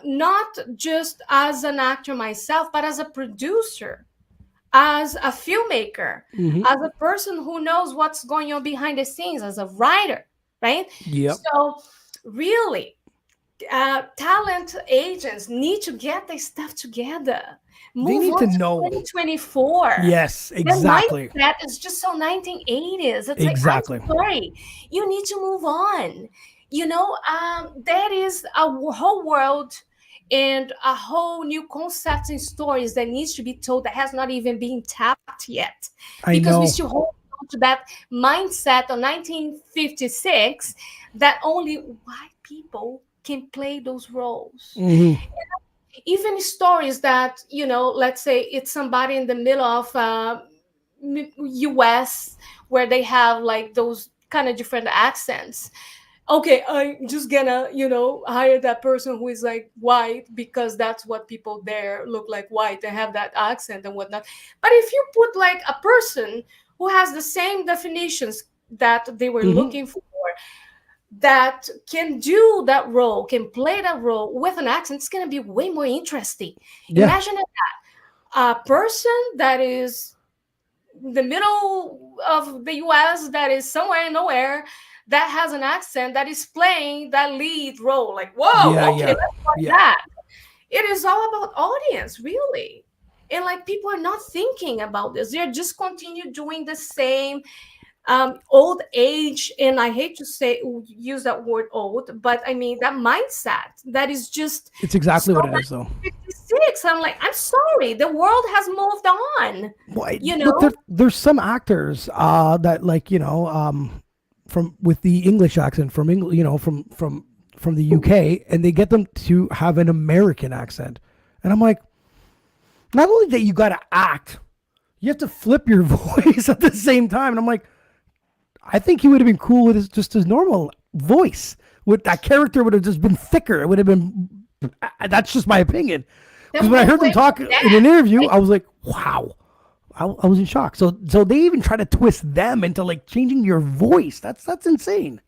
not just as an actor myself, but as a producer, as a filmmaker, as a person who knows what's going on behind the scenes, as a writer, right? Yep. So really, talent agents need to get their stuff together. They need to know. 2024. Yes, exactly. That is just so 1980s. It's Exactly. like, I'm sorry, you need to move on. You know, there is a whole world and a whole new concepts and stories that needs to be told that has not even been tapped yet. Because we still hold on to that mindset of 1956 that only white people can play those roles. Even stories that, you know, let's say it's somebody in the middle of US where they have like those kind of different accents. Okay, I'm just gonna, you know, hire that person who is like white because that's what people there look like white and have that accent and whatnot. But if you put like a person who has the same definitions that they were looking for, that can do that role, can play that role with an accent, it's going to be way more interesting. Yeah. Imagine that a person that is in the middle of the US, that is somewhere in nowhere, that has an accent, that is playing that lead role. Like, whoa, let's watch that. It is all about audience, really. And like people are not thinking about this. They're just continue doing the same old age, and I hate to use that word old, but I mean that mindset that is just, it's exactly what it is though. 56. I'm like, I'm sorry, the world has moved on. Well, you know, look, there's some actors that, like, you know, from with the English accent from England, you know, from the UK, and they get them to have an American accent, and I'm like, not only that you got to act, you have to flip your voice at the same time, and I'm like, I think he would have been cool with just his normal voice. With that character would have just been thicker. It would have been. That's just my opinion. Because when I heard them talk in an interview, I was like, "Wow!" I was in shock. So they even try to twist them into like changing your voice. That's insane,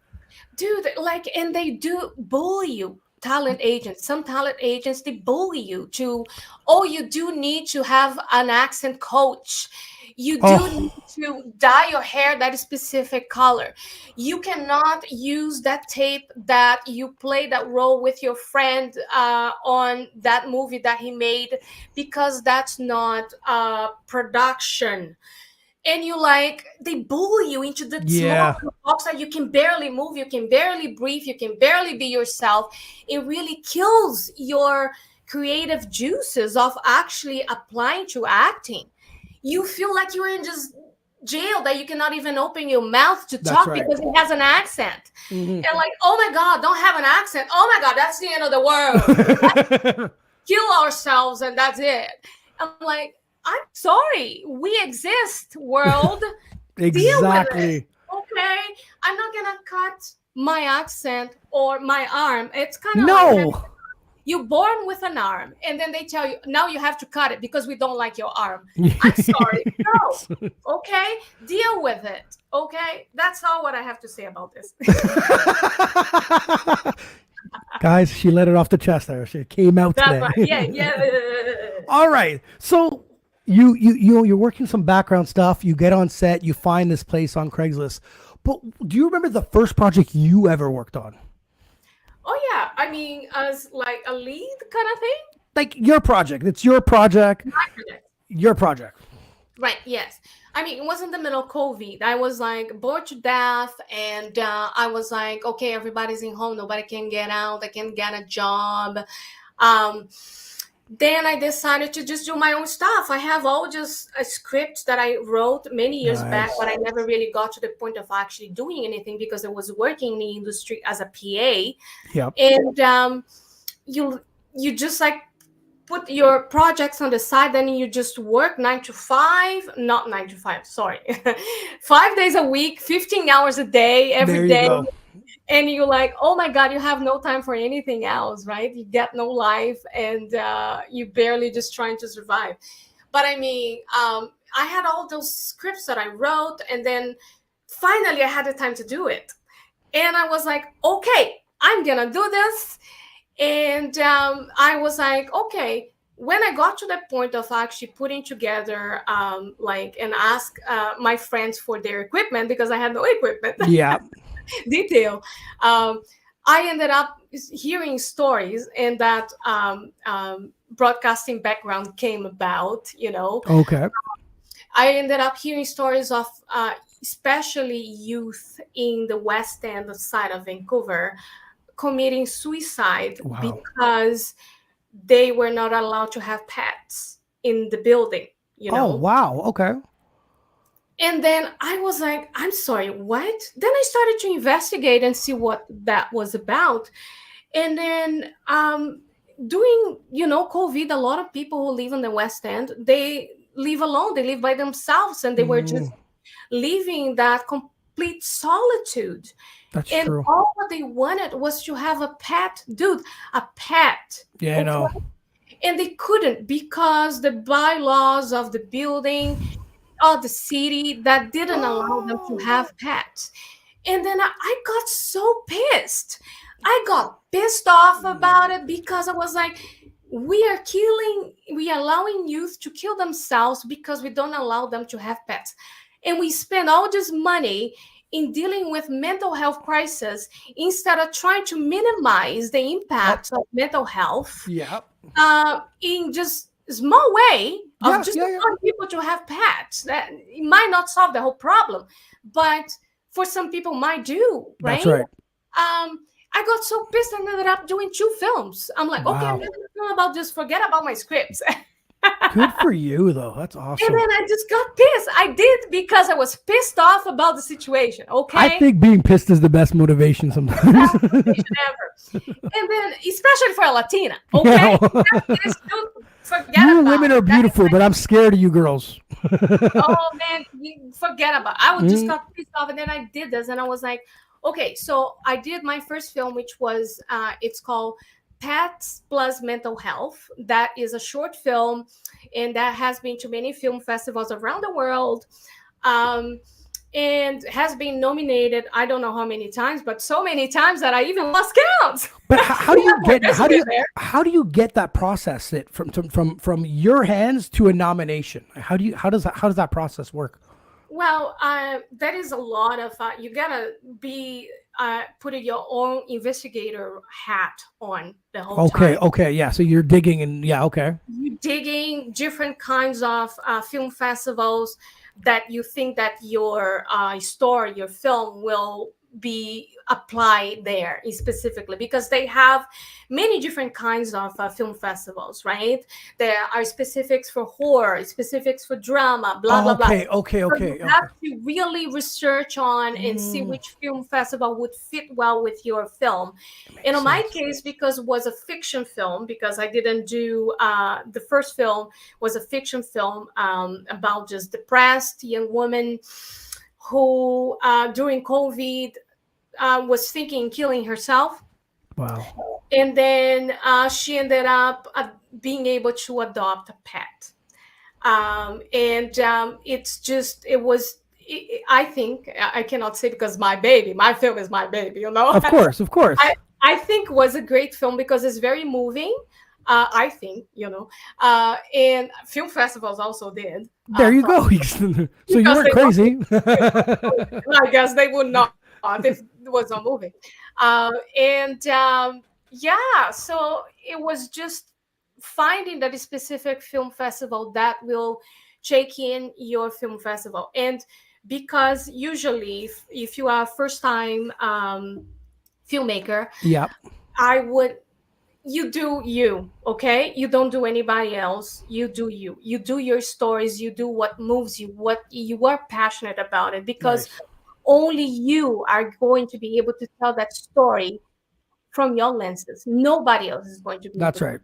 dude. Like, and they do bully you. Talent agents. Some talent agents, they bully you to. Oh, you do need to have an accent coach. You do need to dye your hair that specific color. You cannot use that tape that you played that role with your friend on that movie that he made, because that's not production. And you like, they bully you into the small box that you can barely move, you can barely breathe, you can barely be yourself. It really kills your creative juices of actually applying to acting. You feel like you're in just jail that you cannot even open your mouth to That's talk right. because he has an accent. Mhm. And like, oh my God, don't have an accent. Oh my God, that's the end of the world. Kill ourselves and that's it. I'm like, I'm sorry. We exist, world. Deal with Exactly. it. Okay. I'm not gonna cut my accent or my arm. It's kind of like No. you're born with an arm, and then they tell you now you have to cut it because we don't like your arm. I'm sorry. No. Okay. Deal with it. Okay. That's all what I have to say about this. Guys, she let it off the chest there. She came out That's today. right. Yeah. All right. So you're working some background stuff. You get on set. You find this place on Craigslist. But do you remember the first project you ever worked on? Oh yeah. I mean, as like a lead kind of thing. Like your project. It's your project. My project. Your project. Right. Yes. I mean, it was in the middle of COVID. I was like bored to death, and I was like, okay, everybody's in home. Nobody can get out. I can get a job. Then I decided to just do my own stuff. I have all just a script that I wrote many years back, but I never really got to the point of actually doing anything because I was working in the industry as a PA. Yep. And you just like put your projects on the side, then you just work 9 to 5, not 9 to 5, sorry. 5 days a week, 15 hours a day, every day. Go. And you're like, oh my God, you have no time for anything else, right? You get no life, and you barely just trying to survive. But I mean, I had all those scripts that I wrote, and then finally I had the time to do it. And I was like, okay, I'm gonna do this. And I was like, okay, when I got to the point of actually putting together, and ask my friends for their equipment, because I had no equipment. Yeah. Detail. I ended up hearing stories, and that broadcasting background came about, Okay. I ended up hearing stories of especially youth in the West End side of Vancouver committing suicide because they were not allowed to have pets in the building, Oh, wow. Okay. And then I was like, I'm sorry, what? Then I started to investigate and see what that was about. And then during, COVID, a lot of people who live in the West End, they live alone. They live by themselves, and they were just living that complete solitude. That's and true. all what they wanted was to have a pet, dude, a pet. Yeah, I know. And they couldn't because the bylaws of the building or the city that didn't allow them to have pets. And then I got so pissed. I got pissed off about it because I was like, we are allowing youth to kill themselves because we don't allow them to have pets. And we spend all this money in dealing with mental health crisis instead of trying to minimize the impact of mental health in just small way of allowing people to have pets. That it might not solve the whole problem, but for some people might do, right? That's right. I got so pissed I ended up doing 2 films. I'm like, okay, I'm not going about this. Forget about my scripts. Good for you, though. That's awesome. And then I just got pissed. I did because I was pissed off about the situation. Okay. I think being pissed is the best motivation sometimes. Best motivation ever. And then, especially for a Latina. Okay. You women are beautiful, but I'm scared of you girls. Oh man, forget about it. I would just got pissed off, and then I did this, and I was like, okay, so I did my first film, which was it's called Pets Plus Mental Health. That is a short film, and that has been to many film festivals around the world, and has been nominated. I don't know how many times, but so many times that I even lost count. But how do you get that process from your hands to a nomination? How does that process work? Well, that is a lot of you gotta be putting your own investigator hat on the whole time. Okay, yeah. So you're digging and you're digging different kinds of film festivals that you think that your story, your film will be applied there specifically, because they have many different kinds of film festivals, right? There are specifics for horror, specifics for drama, blah blah blah. Okay. So you have to really research on and see which film festival would fit well with your film. And in my case, because it was a fiction film, because I didn't do the first film was a fiction film about just depressed young woman who during COVID was thinking killing herself. Wow. And then she ended up being able to adopt a pet. I think, I cannot say because my film is my baby, you know? Of course. I think was a great film because it's very moving. I think, you know, and film festivals also did. There you go. So you weren't crazy. I guess they would not if it was not moving. Yeah, so it was just finding that specific film festival that will check in your film festival. And because usually if you are a first time filmmaker, yeah, you do you, okay? You don't do anybody else. You do you. You do your stories. You do what moves you, what you are passionate about it, because only you are going to be able to tell that story from your lenses. Nobody else is going to be. That's right.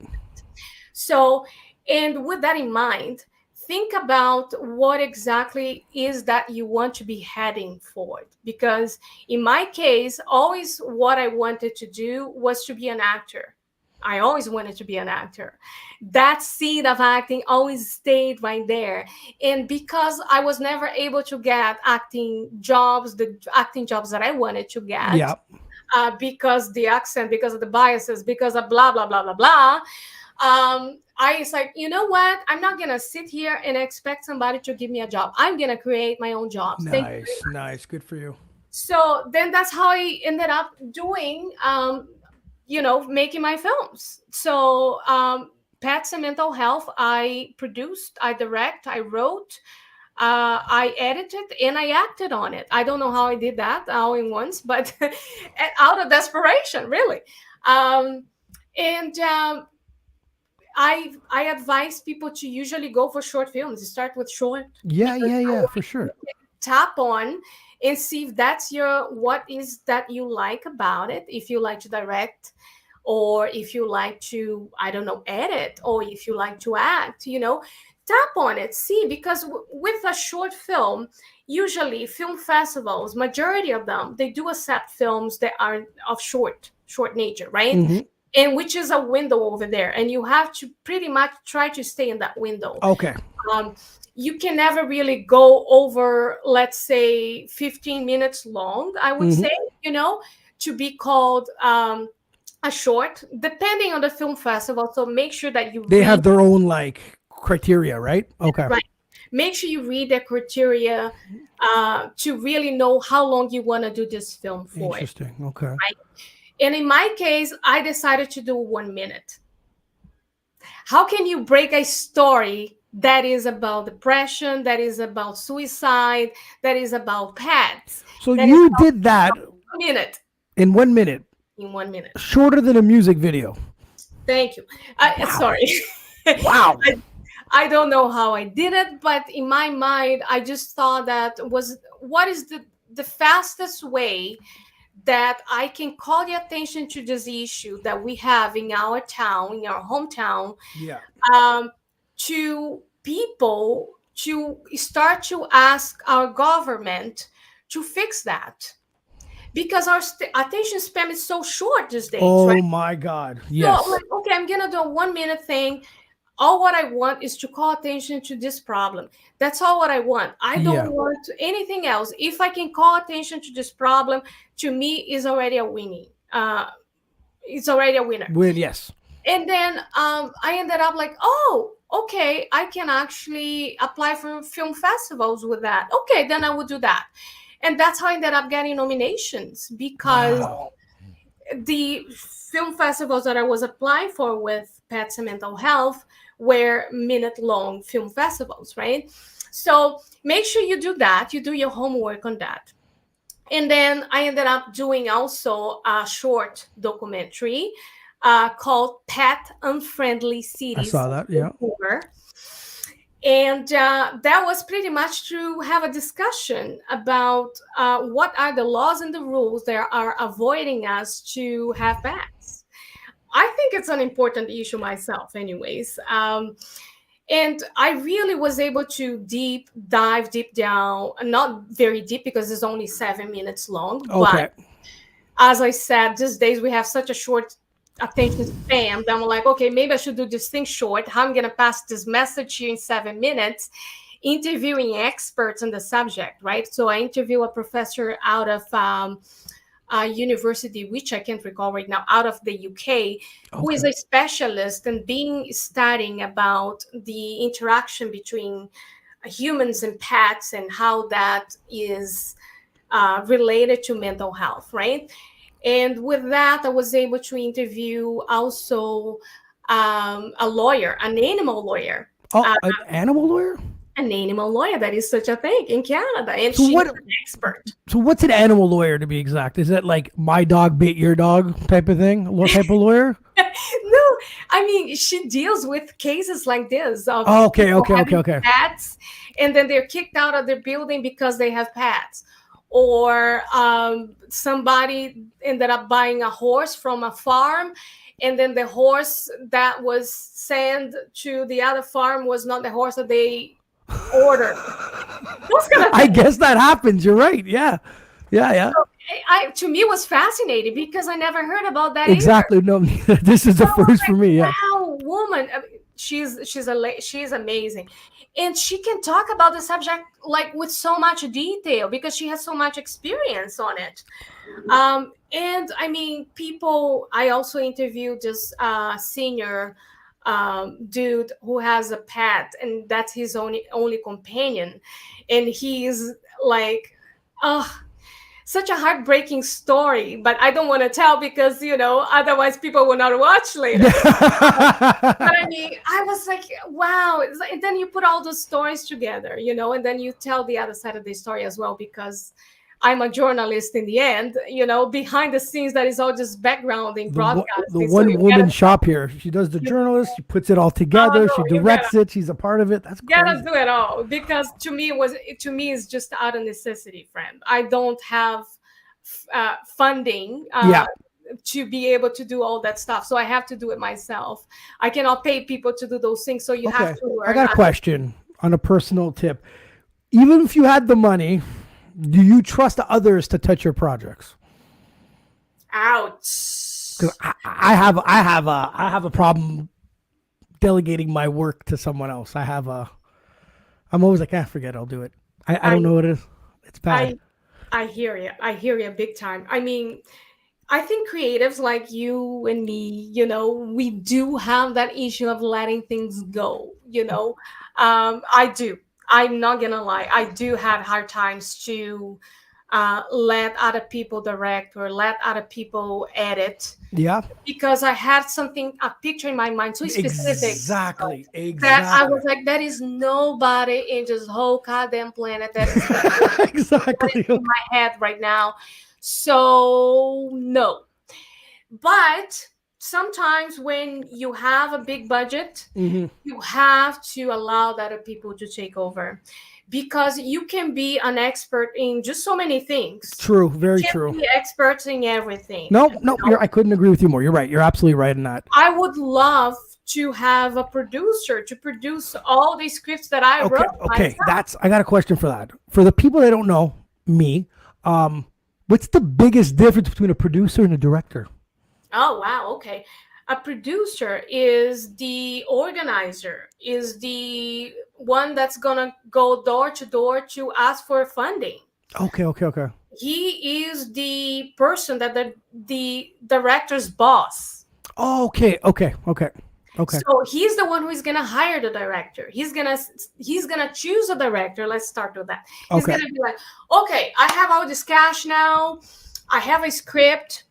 So, and with that in mind, think about what exactly is that you want to be heading for. Because in my case, always what I wanted to do was to be an actor. I always wanted to be an actor. That seed of acting always stayed right there. And because I was never able to get acting jobs, the acting jobs that I wanted to get, because the accent, because of the biases, because of blah, blah, blah, blah, blah, I was like, you know what? I'm not going to sit here and expect somebody to give me a job. I'm going to create my own jobs. Nice. Good for you. So then that's how I ended up doing making my films. So Pets and Mental Health, I produced, I direct, I wrote, I edited, and I acted on it. I don't know how I did that all in once, but out of desperation, really. I advise people to usually go for short films. You start with short. Yeah, for sure. Tap on and see if that's what is that you like about it. If you like to direct, or if you like to, I don't know, edit, or if you like to act, tap on it, see, because with a short film, usually film festivals, majority of them, they do accept films that are of short nature, right? Mm-hmm. And which is a window over there. And you have to pretty much try to stay in that window. Okay. You can never really go over, let's say, 15 minutes long, I would say, to be called a short, depending on the film festival. So make sure that they have their own criteria, right? Okay. Right. Make sure you read the criteria to really know how long you want to do this film for. Interesting. Okay. Right? And in my case, I decided to do 1 minute. How can you break a story that is about depression, that is about suicide, that is about pets? So you did that 1 minute. In 1 minute. In 1 minute. Shorter than a music video. Thank you. Sorry. Wow. I don't know how I did it, but in my mind, I just thought what is the fastest way that I can call the attention to this issue that we have in our town, in our hometown, to people to start to ask our government to fix that. Because our attention span is so short these days. Oh my God. Yes. So, okay, I'm going to do a 1 minute thing. All what I want is to call attention to this problem. That's all what I want. I don't want anything else. If I can call attention to this problem, to me is already a winning. It's already a winner. Yes. And then I ended up like, oh, okay, I can actually apply for film festivals with that. Okay, then I would do that. And that's how I ended up getting nominations, because the film festivals that I was applying for with Pets and Mental Health were minute-long film festivals, right? So make sure you do that. You do your homework on that. And then I ended up doing also a short documentary called Pet Unfriendly I Cities saw that. Yeah. Vancouver. And that was pretty much to have a discussion about what are the laws and the rules that are avoiding us to have pets. I think it's an important issue myself, anyways. And I really was able to dive deep down, not very deep because it's only 7 minutes long. Okay. But as I said, these days we have such a short attention span that I'm like, okay, maybe I should do this thing short. How I'm going to pass this message here in 7 minutes, interviewing experts on the subject, right? So I interview a professor out of a university, which I can't recall right now, out of the UK, who is a specialist in studying about the interaction between humans and pets and how that is related to mental health, right? And with that, I was able to interview also a lawyer, an animal lawyer. Oh, an animal lawyer? An animal lawyer, that is such a thing in Canada. And So she's what- an expert. So what's an animal lawyer to be exact? Is that like my dog bit your dog type of thing? What type of lawyer? No, I mean, she deals with cases like this of Oh, okay, people okay, having okay. pets, and then they're kicked out of their building because they have pets. Or somebody ended up buying a horse from a farm, and then the horse that was sent to the other farm was not the horse that they ordered. Those kind of I guess that happens. You're right. Yeah. Yeah. to me was fascinating because I never heard about that either. Exactly. No, this is the first for me. Yeah. Wow, woman, she's amazing, and she can talk about the subject like with so much detail because she has so much experience on it. And I mean, people. I also interviewed this senior dude who has a pet, and that's his only companion, and he's like, oh, such a heartbreaking story, but I don't want to tell because, otherwise people will not watch later. But I mean, I was like, wow. And then you put all those stories together, and then you tell the other side of the story as well, because I'm a journalist in the end, behind the scenes, that is all just background in broadcasting. The So one you woman gotta- shop here. She does the journalist. She puts it all together. no, She you directs it. She's a part of it. That's gotta crazy. do it all, because to me it's just out of necessity, friend. I don't have funding to be able to do all that stuff, so I have to do it myself. I cannot pay people to do those things, so you have to learn. I got a question on a personal tip. Even if you had the money, do you trust others to touch your projects? Ouch. Because I have a problem delegating my work to someone else. I'm always like, forget it, I'll do it. I don't know what it is. It's bad. I hear you. I hear you big time. I mean, I think creatives like you and me, we do have that issue of letting things go, I do. I'm not going to lie. I do have hard times to let other people direct or let other people edit. Yeah. Because I had a picture in my mind so specific. Exactly. That I was like, there is nobody in this whole goddamn planet that is exactly in my head right now. So no. But sometimes when you have a big budget, you have to allow other people to take over, because you can be an expert in just so many things. True. Very You can't true. be experts in everything. No, I couldn't agree with you more. You're right. You're absolutely right in that. I would love to have a producer to produce all these scripts that I wrote. Okay. myself. I got a question for that. For the people that don't know me, what's the biggest difference between a producer and a director? Oh, wow. Okay. A producer is the organizer, is the one that's going to go door to door to ask for funding. Okay. He is the person that the director's boss. Oh, okay. So he's the one who is gonna hire the director. He's gonna choose a director. Let's start with that. He's gonna be like, okay, I have all this cash now. I have a script,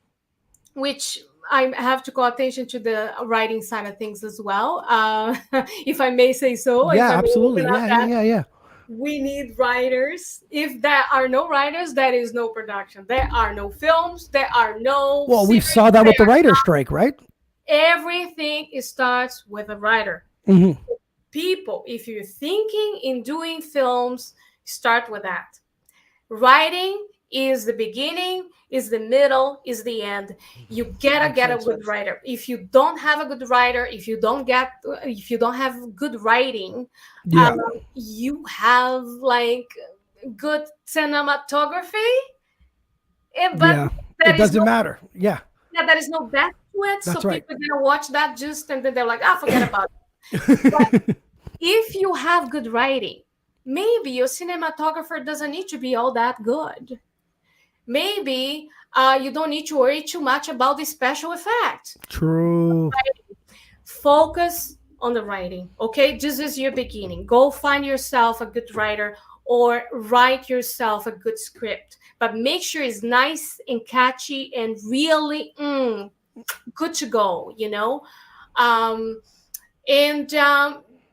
which I have to call attention to the writing side of things as well, if I may say so. Yeah, absolutely. Yeah. We need writers. If there are no writers, there is no production. There are no films. There are no. Well, we series, saw that with the there are writer's not- strike, right? Everything starts with a writer. Mm-hmm. People, if you're thinking in doing films, start with that. Writing is the beginning, is the middle, is the end. You gotta get a good writer. If you don't have a good writer, if you don't have good writing, Yeah. you have like good cinematography, but Yeah. It doesn't matter. Yeah. Yeah, there is no depth to it. That's so right. people are gonna watch that just and then they're like, forget about it. But if you have good writing, maybe your cinematographer doesn't need to be all that good. Maybe you don't need to worry too much about the special effects. True. Focus on the writing, okay? This is your beginning. Go find yourself a good writer or write yourself a good script. But make sure it's nice and catchy and really good to go, you know?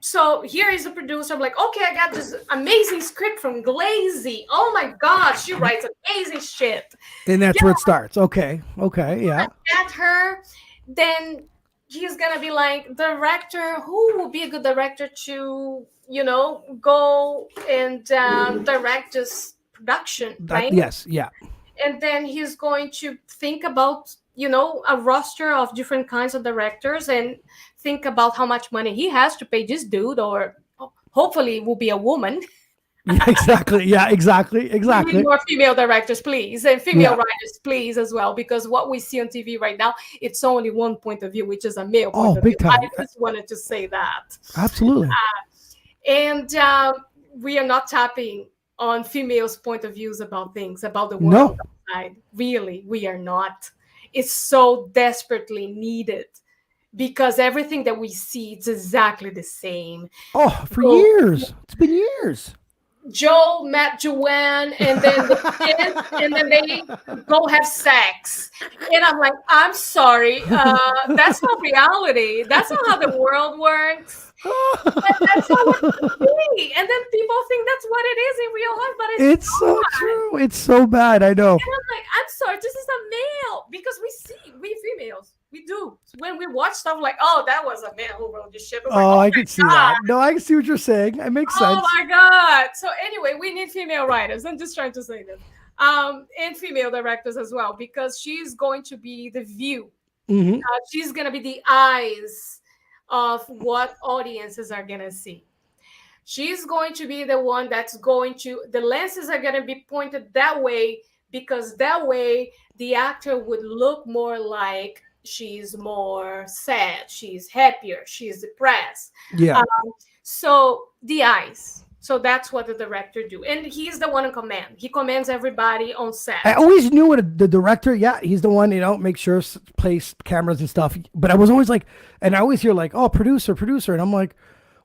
So here is a producer. I'm like, okay, I got this amazing script from Gleyse. Oh my God, she writes amazing shit. And that's where it starts. Okay. Yeah. Get her, then he's gonna be like, director, who will be a good director to, go and direct this production, right? Yes. Yeah. And then he's going to think about, a roster of different kinds of directors and think about how much money he has to pay this dude, or hopefully it will be a woman. Yeah, exactly. Yeah, exactly. We need more female directors, please, and female writers, please, as well, because what we see on TV right now, it's only one point of view, which is a male point of big view. time. I just wanted to say that. Absolutely. And we are not tapping on females' point of views about things, about the world outside. Really, we are not. It's so desperately needed because everything that we see is exactly the same. Oh, for years. It's been years. Joe met Joanne, and then the kids, and then they go have sex. And I'm like, I'm sorry, that's not reality. That's not how the world works. That's not what it is. And then people think that's what it is in real life, but it's so true. It's so bad. I know. And I'm like, I'm sorry, this is a male, because we females, we do. When we watch stuff like, oh, that was a man who wrote this shit. I can see that. No, I can see what you're saying. It makes sense. Oh my God. So anyway, we need female writers. I'm just trying to say this. And female directors as well, because she's going to be the view. Mm-hmm. She's going to be the eyes of what audiences are going to see. She's going to be the one that's the lenses are going to be pointed that way, because that way the actor would look more like she's more sad, she's happier, she's depressed. Yeah. So the eyes. So that's what the director do. And he's the one in command. He commands everybody on set. I always knew what the director, he's the one, make sure, place cameras and stuff. But I was always like, and I always hear like, oh, producer. And I'm like,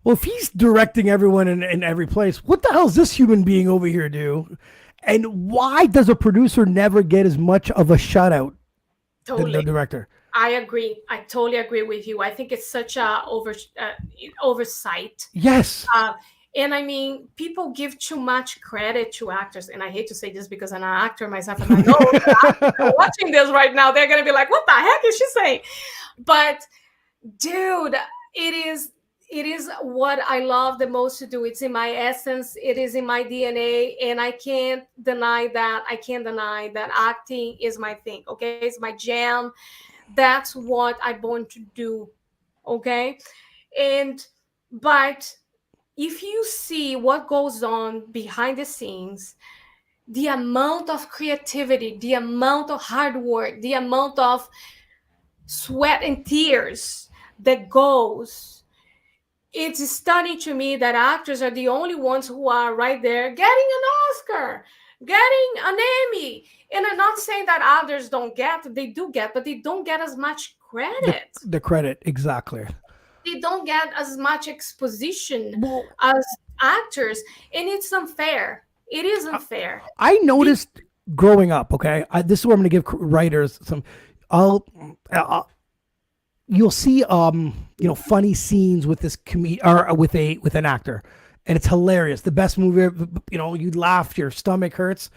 well, if he's directing everyone in every place, what the hell is this human being over here do? And why does a producer never get as much of a shout out than the director? I agree. I totally agree with you. I think it's such a oversight. Yes. And I mean, people give too much credit to actors. And I hate to say this because I'm an actor myself. And I know they're watching this right now, they're going to be like, what the heck is she saying? But dude, it is what I love the most to do. It's in my essence. It is in my DNA. And I can't deny that. I can't deny that acting is my thing. Okay. It's my jam. That's what I'm born to do. Okay. But if you see what goes on behind the scenes, the amount of creativity, the amount of hard work, the amount of sweat and tears that goes, it's stunning to me that actors are the only ones who are right there getting an Oscar, getting an Emmy. And I'm not saying that others don't get, they do get, but they don't get as much credit. The credit, exactly. They don't get as much exposition as actors, and it's unfair. It is unfair. I noticed growing up. Okay, this is where I'm going to give writers some. You'll see, funny scenes with this with an actor, and it's hilarious. The best movie, you know, you laugh, your stomach hurts.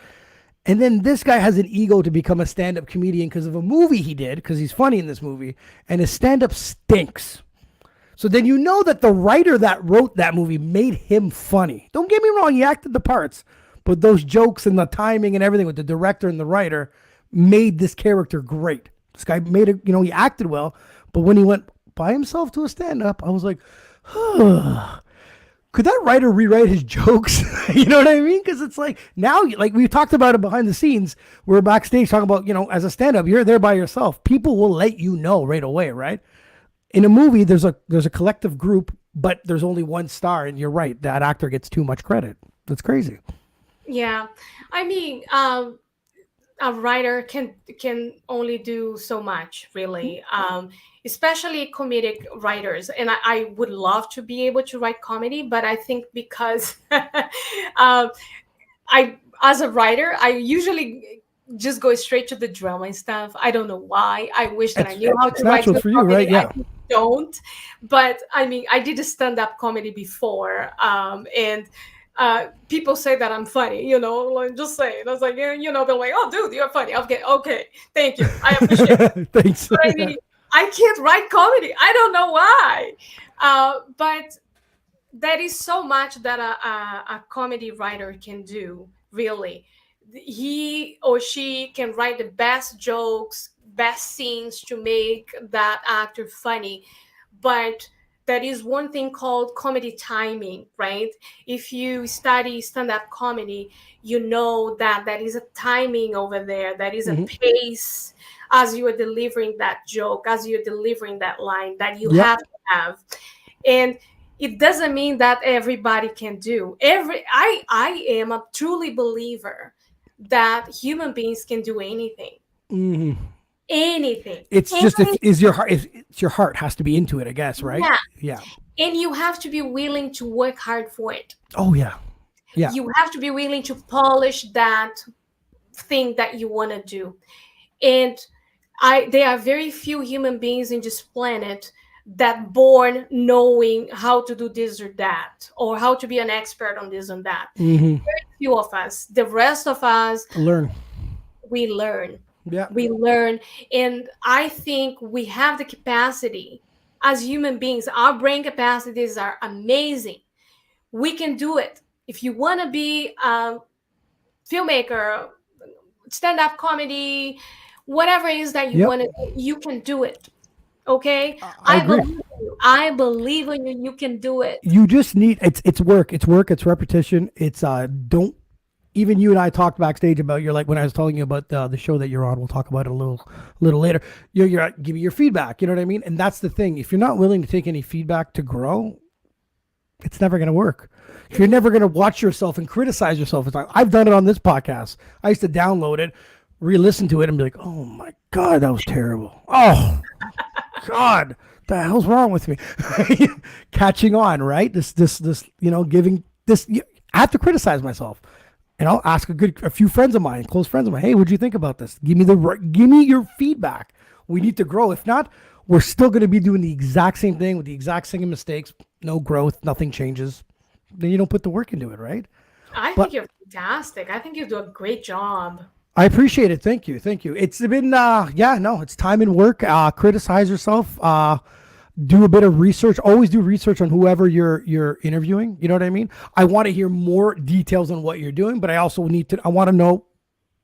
And then this guy has an ego to become a stand-up comedian because of a movie he did, because he's funny in this movie, and his stand-up stinks. So then you know that the writer that wrote that movie made him funny. Don't get me wrong, he acted the parts, but those jokes and the timing and everything with the director and the writer made this character great. This guy made it, you know, he acted well, but when he went by himself to a stand-up, I was like, could that writer rewrite his jokes? You know what I mean? Because it's like now, like we talked about it behind the scenes, we're backstage talking about, you know, as a stand-up, you're there by yourself. People will let you know right away, right? In a movie, there's a collective group, but there's only one star, and you're right, that actor gets too much credit. That's crazy. Yeah, I mean, a writer can only do so much, really. Especially comedic writers. And I would love to be able to write comedy, but I think because as a writer, I usually just go straight to the drama and stuff. I don't know why. I wish that I knew how to write for you, right? Yeah. I don't. But I mean, I did a stand-up comedy before, and people say that I'm funny, you know, like just saying. I was like, yeah, you know, they're like, oh, dude, you're funny. Okay, thank you. I appreciate it. Thanks. But I mean, I can't write comedy. I don't know why. But that is so much that a comedy writer can do, really. He or she can write the best jokes, best scenes to make that actor funny. But that is one thing called comedy timing, right? If you study stand-up comedy, you know that there is a timing over there. That is a pace as you are delivering that joke, as you're delivering that line that you have to have. And it doesn't mean that everybody can do. I am a truly believer that human beings can do anything. Anything. It's just your heart has to be into it, I guess, right? Yeah. And you have to be willing to work hard for it. Oh yeah. Yeah. You have to be willing to polish that thing that you want to do. And there are very few human beings in this planet that born knowing how to do this or that, or how to be an expert on this and that. Very few of us. The rest of us we learn. Yeah. We learn. And I think we have the capacity as human beings. Our brain capacities are amazing. We can do it. If you want to be a filmmaker, stand-up comedy, whatever it is that you want to do, you can do it. Okay? I agree. I believe in you. You can do it. You just need, it's work. It's work. It's repetition. It's don't, even you and I talked backstage about, you're like, when I was telling you about the show that you're on, we'll talk about it a little later. You're give me your feedback. You know what I mean? And that's the thing. If you're not willing to take any feedback to grow, it's never going to work. If you're never going to watch yourself and criticize yourself, it's like, I've done it on this podcast. I used to download it, re-listen to it, and be like, oh my God, that was terrible. Oh God, the hell's wrong with me? Catching on, right? This, you know, giving this, I have to criticize myself. And I'll ask a few friends of mine, close friends of mine, hey, what'd you think about this? Give me your feedback. We need to grow. If not, we're still going to be doing the exact same thing with the exact same mistakes. No growth, nothing changes. Then you don't put the work into it, right? I think you're fantastic. I think you do a great job. I appreciate it. Thank you. It's been, it's time and work. Criticize yourself. Do a bit of research. Always do research on whoever you're interviewing. You know what I mean? I want to hear more details on what you're doing, but I also I want to know,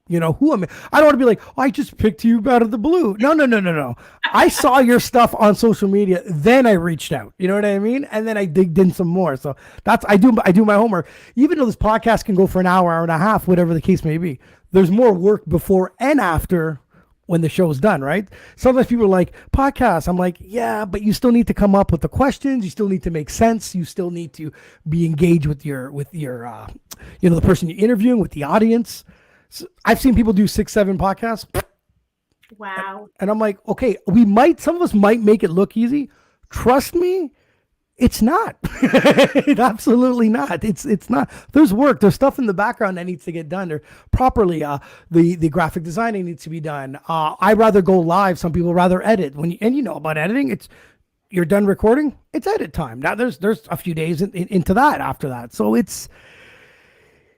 you know, who am I? I don't want to be like, oh, I just picked you out of the blue. No. I saw your stuff on social media. Then I reached out. You know what I mean? And then I digged in some more. So I do my homework. Even though this podcast can go for an hour and a half, whatever the case may be, there's more work before and after when the show is done, right? Sometimes people are like, podcasts. I'm like, yeah, but you still need to come up with the questions. You still need to make sense. You still need to be engaged with your the person you're interviewing, with the audience. So I've seen people do 6-7 podcasts. Wow. And I'm like, okay, some of us might make it look easy. Trust me, it's not. It's absolutely not. It's not. There's work. There's stuff in the background that needs to get done. There properly. The graphic designing needs to be done. I rather go live. Some people rather edit. And you know about editing. you're done recording, it's edit time. Now there's a few days into that after that. So it's,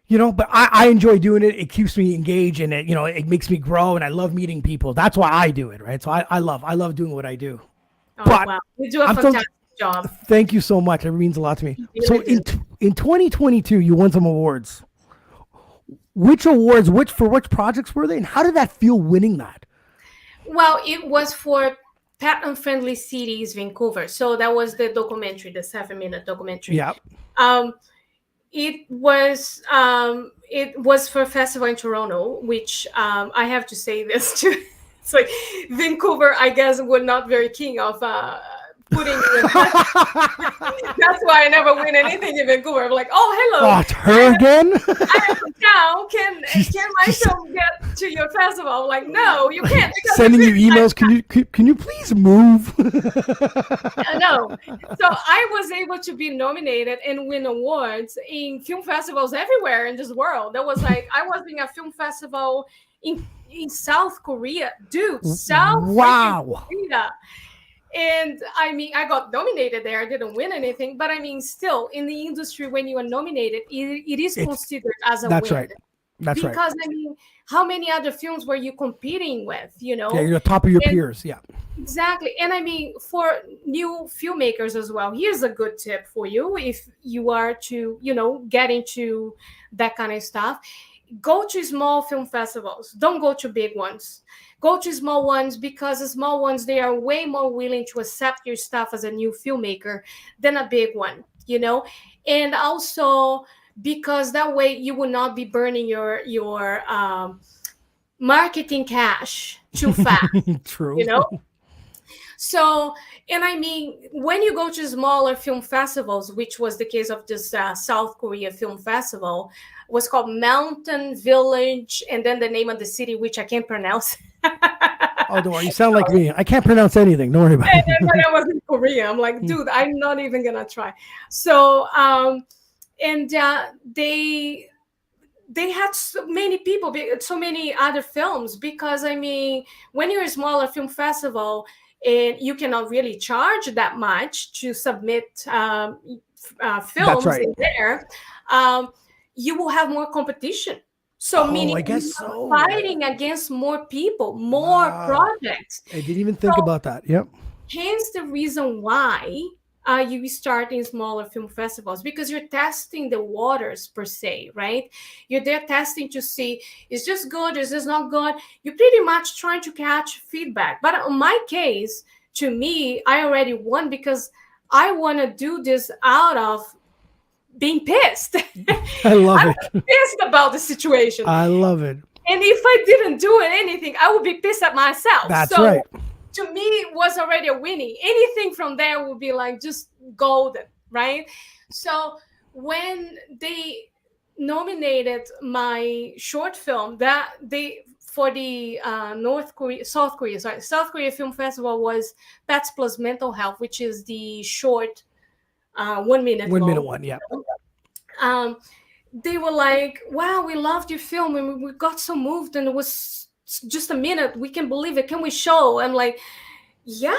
but I enjoy doing it. It keeps me engaged and it makes me grow, and I love meeting people. That's why I do it. Right. So I love doing what I do. Oh, but wow. You do a fantastic job. Thank you so much. It means a lot to me. So in 2022, you won some awards. Which awards, for which projects were they? And how did that feel winning that? Well, it was for Pet Unfriendly Cities, Vancouver. So that was the documentary, the 7-minute documentary. Yeah. It was for a festival in Toronto, which I have to say this too. It's like Vancouver, I guess, were not very keen of putting. That's why I never win anything in Vancouver. I'm like, oh, hello. Oh, it's her again. I am from town. Can my film get to your festival? I'm like, no, you can't. Sending you emails. Can you please move? No. So I was able to be nominated and win awards in film festivals everywhere in this world. That was like, I was in a film festival in South Korea, dude. Wow. Korea. And I mean, I got nominated there. I didn't win anything, but I mean, still in the industry, when you are nominated, it is considered as a that's win. Right. That's right. Because I mean, how many other films were you competing with? Yeah, you're the top of your peers. Yeah. Exactly. And I mean, for new filmmakers as well, here's a good tip for you if you are to, get into that kind of stuff. Go to small film festivals. Don't go to big ones. Go to small ones, because the small ones, they are way more willing to accept your stuff as a new filmmaker than a big one, And also because that way you will not be burning your marketing cash too fast. True. So, and I mean, when you go to smaller film festivals, which was the case of this South Korea Film Festival, was called Mountain Village, and then the name of the city, which I can't pronounce. Oh, don't worry. You sound like me. I can't pronounce anything. Don't worry about it. And when I was in Korea, I'm like, dude, I'm not even going to try. So, they had so many people, so many other films, because, I mean, when you're a smaller film festival, and you cannot really charge that much to submit films in there, you will have more competition. So meaning I guess so. Fighting against more people, more projects. I didn't even think about that. Yep. Hence the reason why you start in smaller film festivals, because you're testing the waters per se, right? You're there testing to see, is this good? Is this not good? You're pretty much trying to catch feedback. But in my case, to me, I already won because I want to do this out of being pissed. I love it. I'm pissed about the situation. I love it. And if I didn't do anything, I would be pissed at myself. That's right. To me, it was already a winning. Anything from there would be like just golden, right? So when they nominated my short film, for the South Korea Film Festival was Pets Plus Mental Health, which is the short 1 minute. 1 minute one, yeah. They were like, wow, we loved your film and we got so moved, and it was just a minute. We can believe it. Can we show? I'm like, yeah.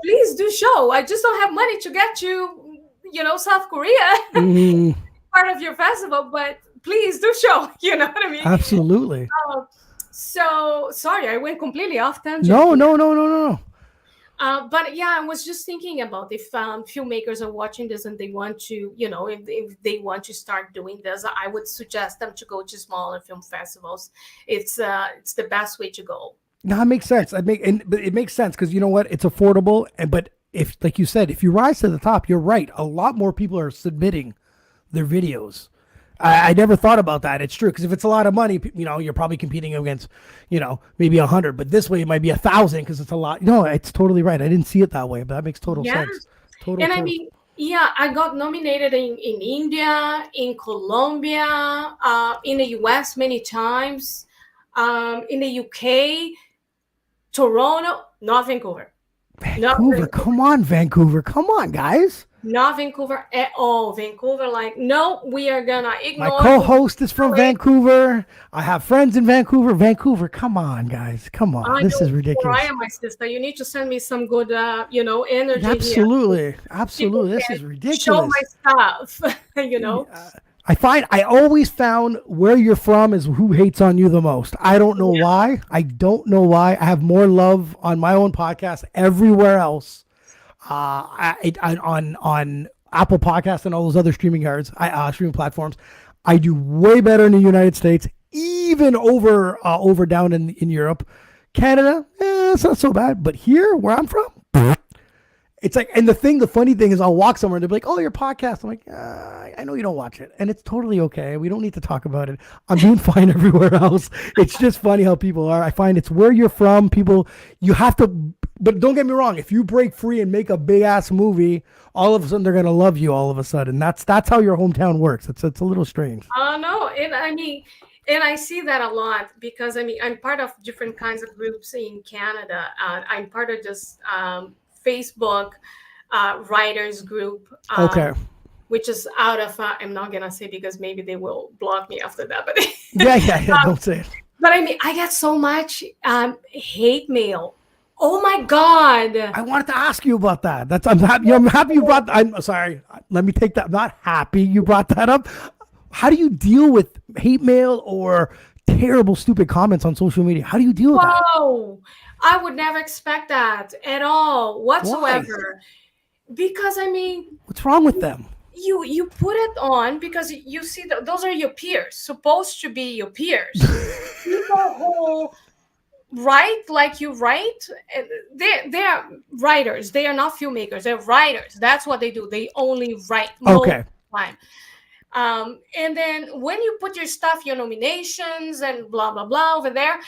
Please do show. I just don't have money to get you, South Korea part of your festival, but please do show. You know what I mean? Absolutely. So sorry, I went completely off tangent. No. But yeah, I was just thinking about if filmmakers are watching this and they want to, if they want to start doing this, I would suggest them to go to smaller film festivals. It's the best way to go. No, it makes sense. It makes sense because you know what? It's affordable. But if, like you said, if you rise to the top, you're right. A lot more people are submitting their videos. I never thought about that. It's true. Because if it's a lot of money, you're probably competing against, maybe 100. But this way it might be 1,000 because it's a lot. No, it's totally right. I didn't see it that way, but that makes total sense. I mean, I got nominated in India, in Colombia, in the US many times, in the UK, Toronto, not Vancouver. Vancouver, come on, Vancouver. Come on, guys. Not Vancouver at all. Vancouver, like, no, we are gonna ignore. My co-host is from Vancouver. I have friends in Vancouver. Vancouver, come on, guys, come on. This is ridiculous. I am my sister. You need to send me some good, energy. Absolutely, absolutely. This is ridiculous. Show my stuff, I always found where you're from is who hates on you the most. I don't know why. I have more love on my own podcast everywhere else. On Apple Podcasts and all those other streaming platforms. I do way better in the United States, even over down in Europe. Canada, it's not so bad. But here, where I'm from, it's like, and the funny thing is I'll walk somewhere and they'll be like, oh, your podcast. I'm like, I know you don't watch it. And it's totally okay. We don't need to talk about it. I'm doing fine everywhere else. It's just funny how people are. I find it's where you're from. People, you have to, but don't get me wrong. If you break free and make a big ass movie, all of a sudden they're going to love you all of a sudden. That's how your hometown works. It's a little strange. No. And I see that a lot because I'm part of different kinds of groups in Canada. I'm part of just, Facebook writers group, which is out of I'm not gonna say because maybe they will block me after that, but yeah, don't say it. But I get so much hate mail. Oh my god! I wanted to ask you about that. I'm happy you brought. I'm sorry. Let me take that. I'm not happy you brought that up. How do you deal with hate mail or terrible, stupid comments on social media? How do you deal with that? Whoa! I would never expect that at all whatsoever. Why? Because what's wrong with them? You put it on because you see those are your peers, supposed to be your peers. People who write like you write, they're writers. They are not filmmakers. They're writers. That's what they do. They only write most of the time. And then when you put your stuff, your nominations and blah blah blah over there,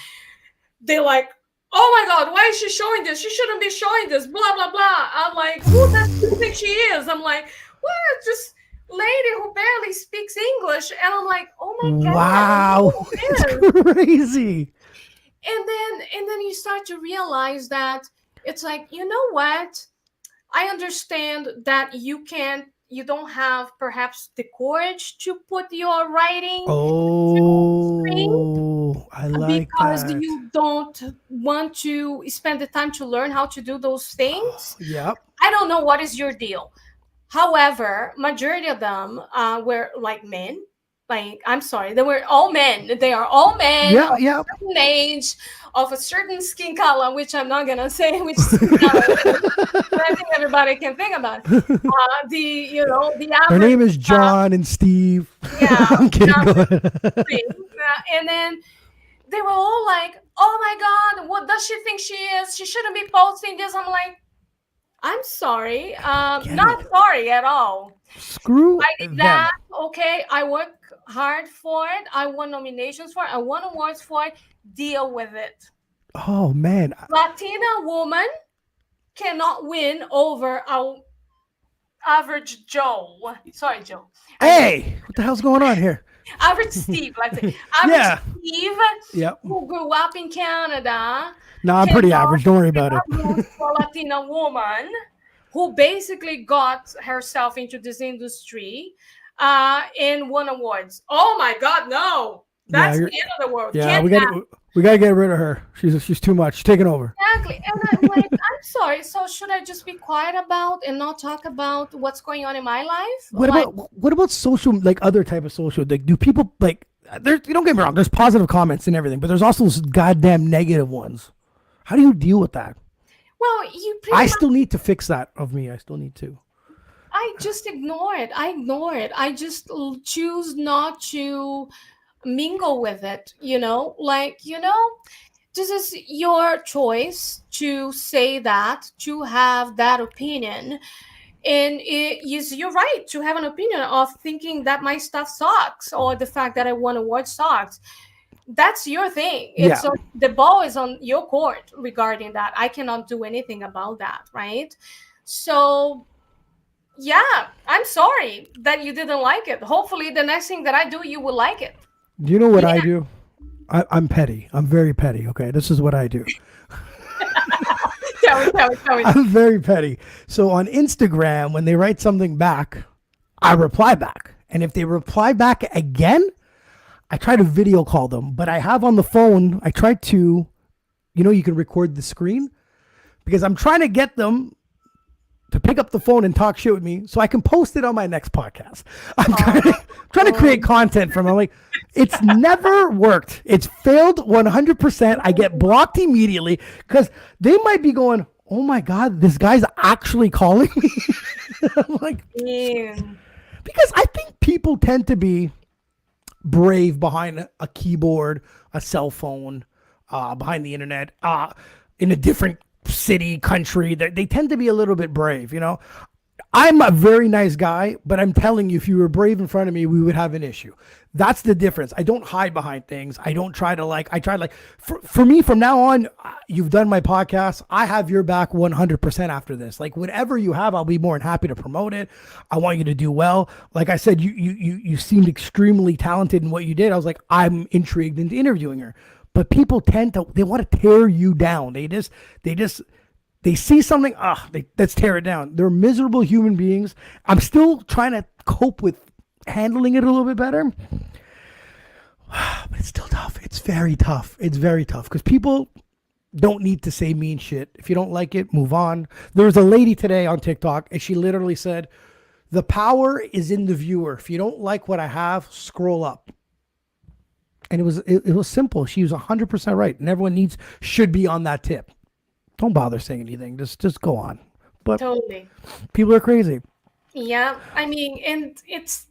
they're like, oh my god, why is she showing this? She shouldn't be showing this, blah blah blah. I'm like, who does she think she is? I'm like, well, just lady who barely speaks English. And I'm like, oh my god, wow, it's crazy. And then you start to realize that it's like, you know what, I understand that you don't have perhaps the courage to put your writing I like because that. you don't want to spend the time to learn how to do those things. Yep. I don't know what is your deal. However, majority of them were like men. Like, I'm sorry, they were all men. They are all men of a certain age, of a certain skin color, which I'm not gonna say which skin color. I think everybody can think about it. The average. Her name is John and Steve. Yeah, I'm kidding. And then they were all like, "Oh my God, what does she think she is? She shouldn't be posting this." I'm like, I'm sorry, not sorry at all. Screw I did that. Okay, I work hard for it. I won nominations for it. I won awards for it. Deal with it. Oh man, Latina woman cannot win over a average Joe. Sorry, Joe. Hey, what the hell's going on here? Average Steve, let's say. Average Steve, who grew up in Canada. No, I'm pretty average. Don't worry about it. For a Latina woman who basically got herself into this industry and won awards. Oh my God, no! That's the end of the world. Yeah, we gotta get rid of her. She's too much. She's taking over. Exactly. And I'm like, I'm sorry. So should I just be quiet about and not talk about what's going on in my life? What about social, like other type of social? Like, do people like? There, you don't get me wrong. There's positive comments and everything, but there's also those goddamn negative ones. How do you deal with that? Well, I still need to fix that of me. I still need to. I just ignore it. I just choose not to mingle with it. This is your choice to say that, to have that opinion. And it is your right to have an opinion of thinking that my stuff sucks or the fact that I won award sucks. That's your thing. So the ball is on your court regarding that. I cannot do anything about that, right? So, yeah, I'm sorry that you didn't like it. Hopefully, the next thing that I do, you will like it. Do you know what I do? I'm petty. I'm very petty. Okay, this is what I do. Tell me. I'm very petty. So on Instagram, when they write something back, I reply back. And if they reply back again, I try to video call them. But I have on the phone, I try to, you can record the screen because I'm trying to get them to pick up the phone and talk shit with me so I can post it on my next podcast. I'm trying to create content from it. Like, it's never worked. It's failed 100%. I get blocked immediately because they might be going, oh my God, this guy's actually calling me. I'm like, Yeah. because I think people tend to be brave behind a keyboard, a cell phone, behind the internet, in a different city, country. They tend to be a little bit brave, I'm a very nice guy, but I'm telling you, if you were brave in front of me, we would have an issue. That's the difference. I don't hide behind things. I don't try to for me from now on, you've done my podcast. I have your back 100% after this. Like, whatever you have, I'll be more than happy to promote it. I want you to do well. Like I said, you seemed extremely talented in what you did. I was like, I'm intrigued into interviewing her. But people they want to tear you down. They see something, let's tear it down. They're miserable human beings. I'm still trying to cope with handling it a little bit better. But it's still tough. It's very tough. It's very tough because people don't need to say mean shit. If you don't like it, move on. There was a lady today on TikTok and she literally said, the power is in the viewer. If you don't like what I have, scroll up. And it was simple. She was 100% right. And everyone should be on that tip. Don't bother saying anything. Just go on. But Totally. people are crazy. Yeah, I mean, and it's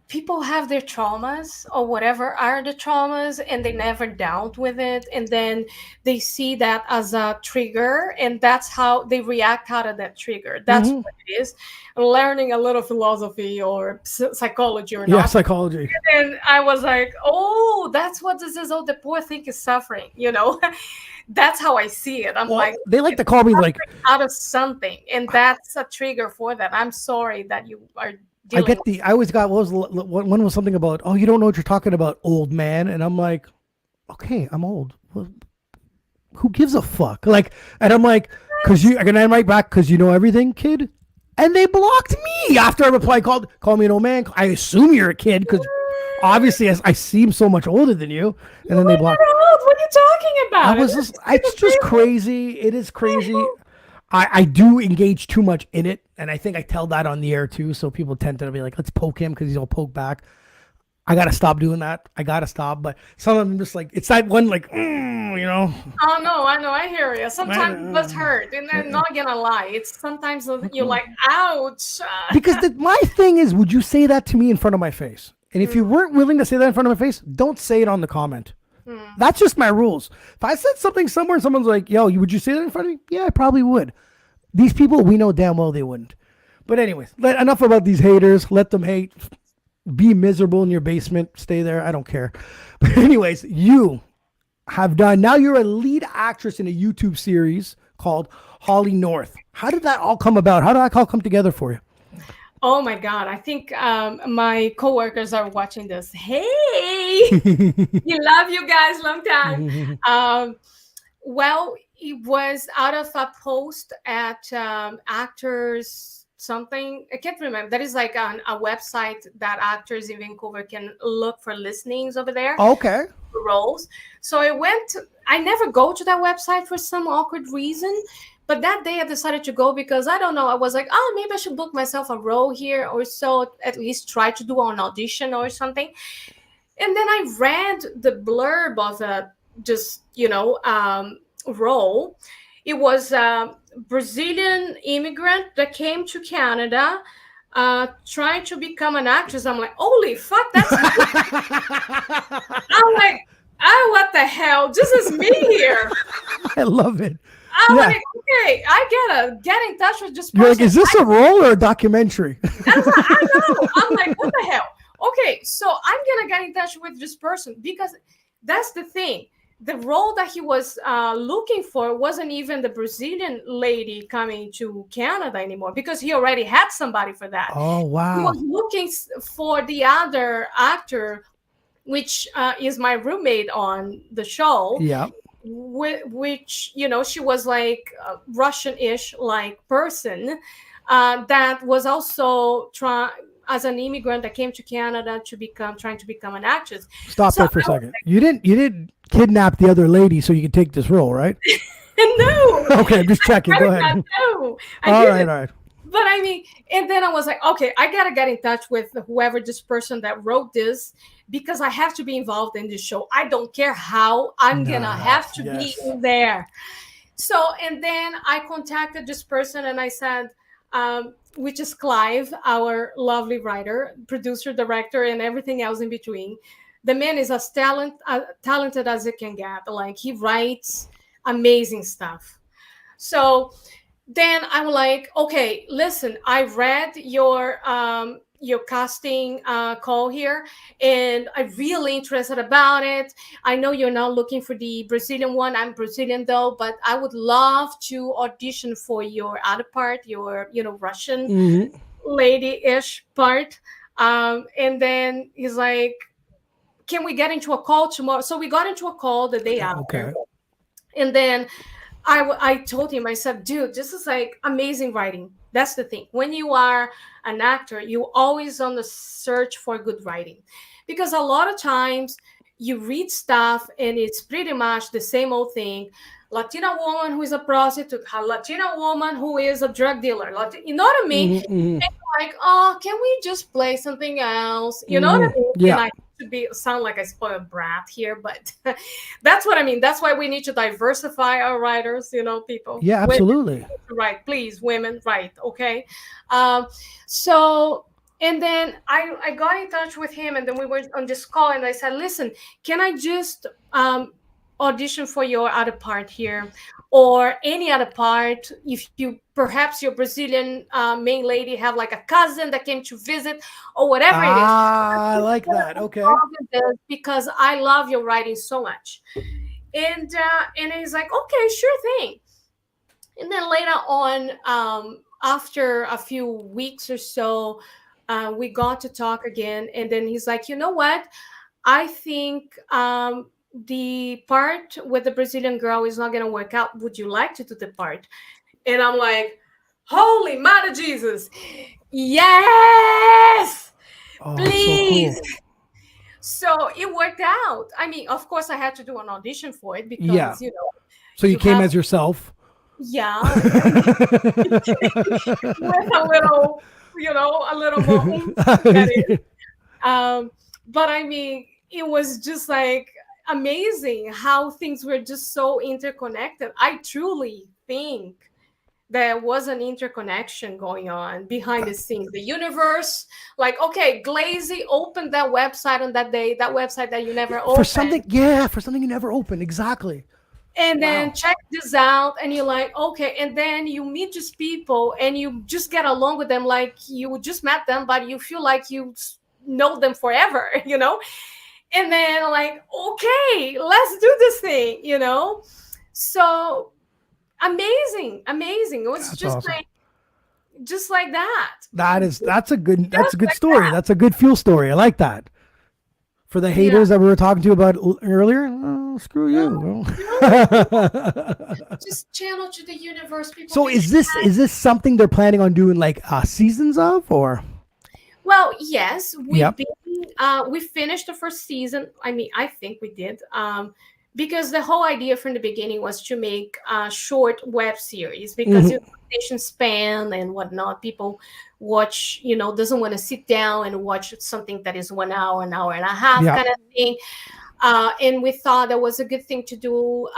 people have their traumas or whatever are the traumas and they never dealt with it, and then they see that as a trigger and that's how they react out of that trigger. That's what it is. Learning a little philosophy or psychology or Yeah, not. psychology. And I was like, oh, that's what this is. Oh, the poor thing is suffering, That's how I see it. I'm like, they like to call me like out of something, and that's a trigger for that. I'm sorry that you are dealing with. I always got, one was something about, oh, you don't know what you're talking about, old man. And I'm like, okay, I'm old. Well, who gives a fuck? Like, and I'm like, and I write back, because you know everything, kid. And they blocked me after I replied, call me an old man. I assume you're a kid because obviously I seem so much older than you. And then they blocked. What are you talking about? It's just crazy. It is crazy. I do engage too much in it. And I think I tell that on the air too. So people tend to be like, let's poke him because he'll poke back. I got to stop doing that. I got to stop. But some of them just like, it's that one like, Oh, no, I know. I hear you. Sometimes it does hurt. And I'm not going to lie. It's sometimes you're like, ouch. Because my thing is, would you say that to me in front of my face? And if you weren't willing to say that in front of my face, don't say it on the comment. That's just my rules. If I said something somewhere and someone's like, yo, would you say that in front of me? Yeah, I probably would. These people, we know damn well they wouldn't. But anyways, enough about these haters. Let them hate. Be miserable in your basement. Stay there. I don't care. But anyways, you have done, now you're a lead actress in a YouTube series called HollyNorth. How did that all come about? How did that all come together for you? Oh my God. I think my coworkers are watching this. Hey, you love you guys, long time. Well, it was out of a post at Actors something. I can't remember. That is like a website that actors in Vancouver can look for listings over there. Okay. Roles. So I never go to that website for some awkward reason. But that day I decided to go because I don't know. I was like, oh, maybe I should book myself a role here or so, at least try to do an audition or something. And then I read the blurb of a role. It was a Brazilian immigrant that came to Canada trying to become an actress. I'm like, holy fuck, that's me. I'm like, oh, what the hell? This is me here. I love it. I'm like, okay, I gotta get in touch with this person. You're like, is this a role or a documentary? That's what I know. I'm like, what the hell? Okay, so I'm gonna get in touch with this person because that's the thing. The role that he was looking for wasn't even the Brazilian lady coming to Canada anymore because he already had somebody for that. Oh, wow. He was looking for the other actor, which is my roommate on the show. Yeah. which she was like a Russian-ish like person that was also trying as an immigrant that came to Canada to trying to become an actress. Stop there for a second. You didn't kidnap the other lady so you could take this role, right? No. Okay, I'm just checking. Go ahead. No. All right. But I mean, and then I was like, okay, I gotta get in touch with whoever this person that wrote this, because I have to be involved in this show. I don't care how, I'm gonna have to be in there. So, and then I contacted this person and I said, which is Clive, our lovely writer, producer, director, and everything else in between. The man is as talented as it can get. Like, he writes amazing stuff. So then I'm like, okay, listen, I read your casting call here, and I'm really interested about it. I know you're not looking for the Brazilian one. I'm Brazilian though, but I would love to audition for your other part, your Russian lady-ish part. And then he's like, can we get into a call tomorrow? So we got into a call the day after. And then I told him, I said, dude, this is like amazing writing. That's the thing. When you are an actor, you're always on the search for good writing, because a lot of times you read stuff and it's pretty much the same old thing. Latina woman who is a prostitute, a Latina woman who is a drug dealer. You know what I mean? And like, oh, can we just play something else? You know what I mean? Yeah. And I sound like a spoiled brat here, but that's what I mean. That's why we need to diversify our writers, people. Yeah, absolutely. Right. Please, women, right. Okay. So, and then I got in touch with him, and then we were on this call, and I said, listen, can I just audition for your other part here, or any other part? If perhaps your Brazilian main lady have like a cousin that came to visit, or whatever it is. I like that. Okay. Because I love your writing so much. And he's like, okay, sure thing. And then later on, after a few weeks or so, we got to talk again. And then he's like, you know what? I think the part with the Brazilian girl is not going to work out. Would you like to do the part? And I'm like, holy mother Jesus. Yes, please. So it worked out. I mean, of course I had to do an audition for it because, So you came as yourself? Yeah. With a little, a little more. But I mean, it was just like amazing how things were just so interconnected. I truly think there was an interconnection going on behind the scenes. The universe, like, okay, Gleyse opened that website on that day, that website that you never opened. For something you never opened. Exactly. And then check this out, and you're like, okay. And then you meet these people and you just get along with them like you just met them, but you feel like you know them forever, And then like, okay, let's do this thing, So amazing. It was just awesome. Just like that. That's a good story. That's a good fuel story. I like that. For the haters that we were talking to about earlier, screw you. Just channel to the universe. People. So is this something they're planning on doing like seasons of, or? Well, yes, we finished the first season. I mean, I think we did. Because the whole idea from the beginning was to make a short web series, because attention span and whatnot, people watch, doesn't want to sit down and watch something that is 1 hour, an hour and a half kind of thing. And we thought that was a good thing to do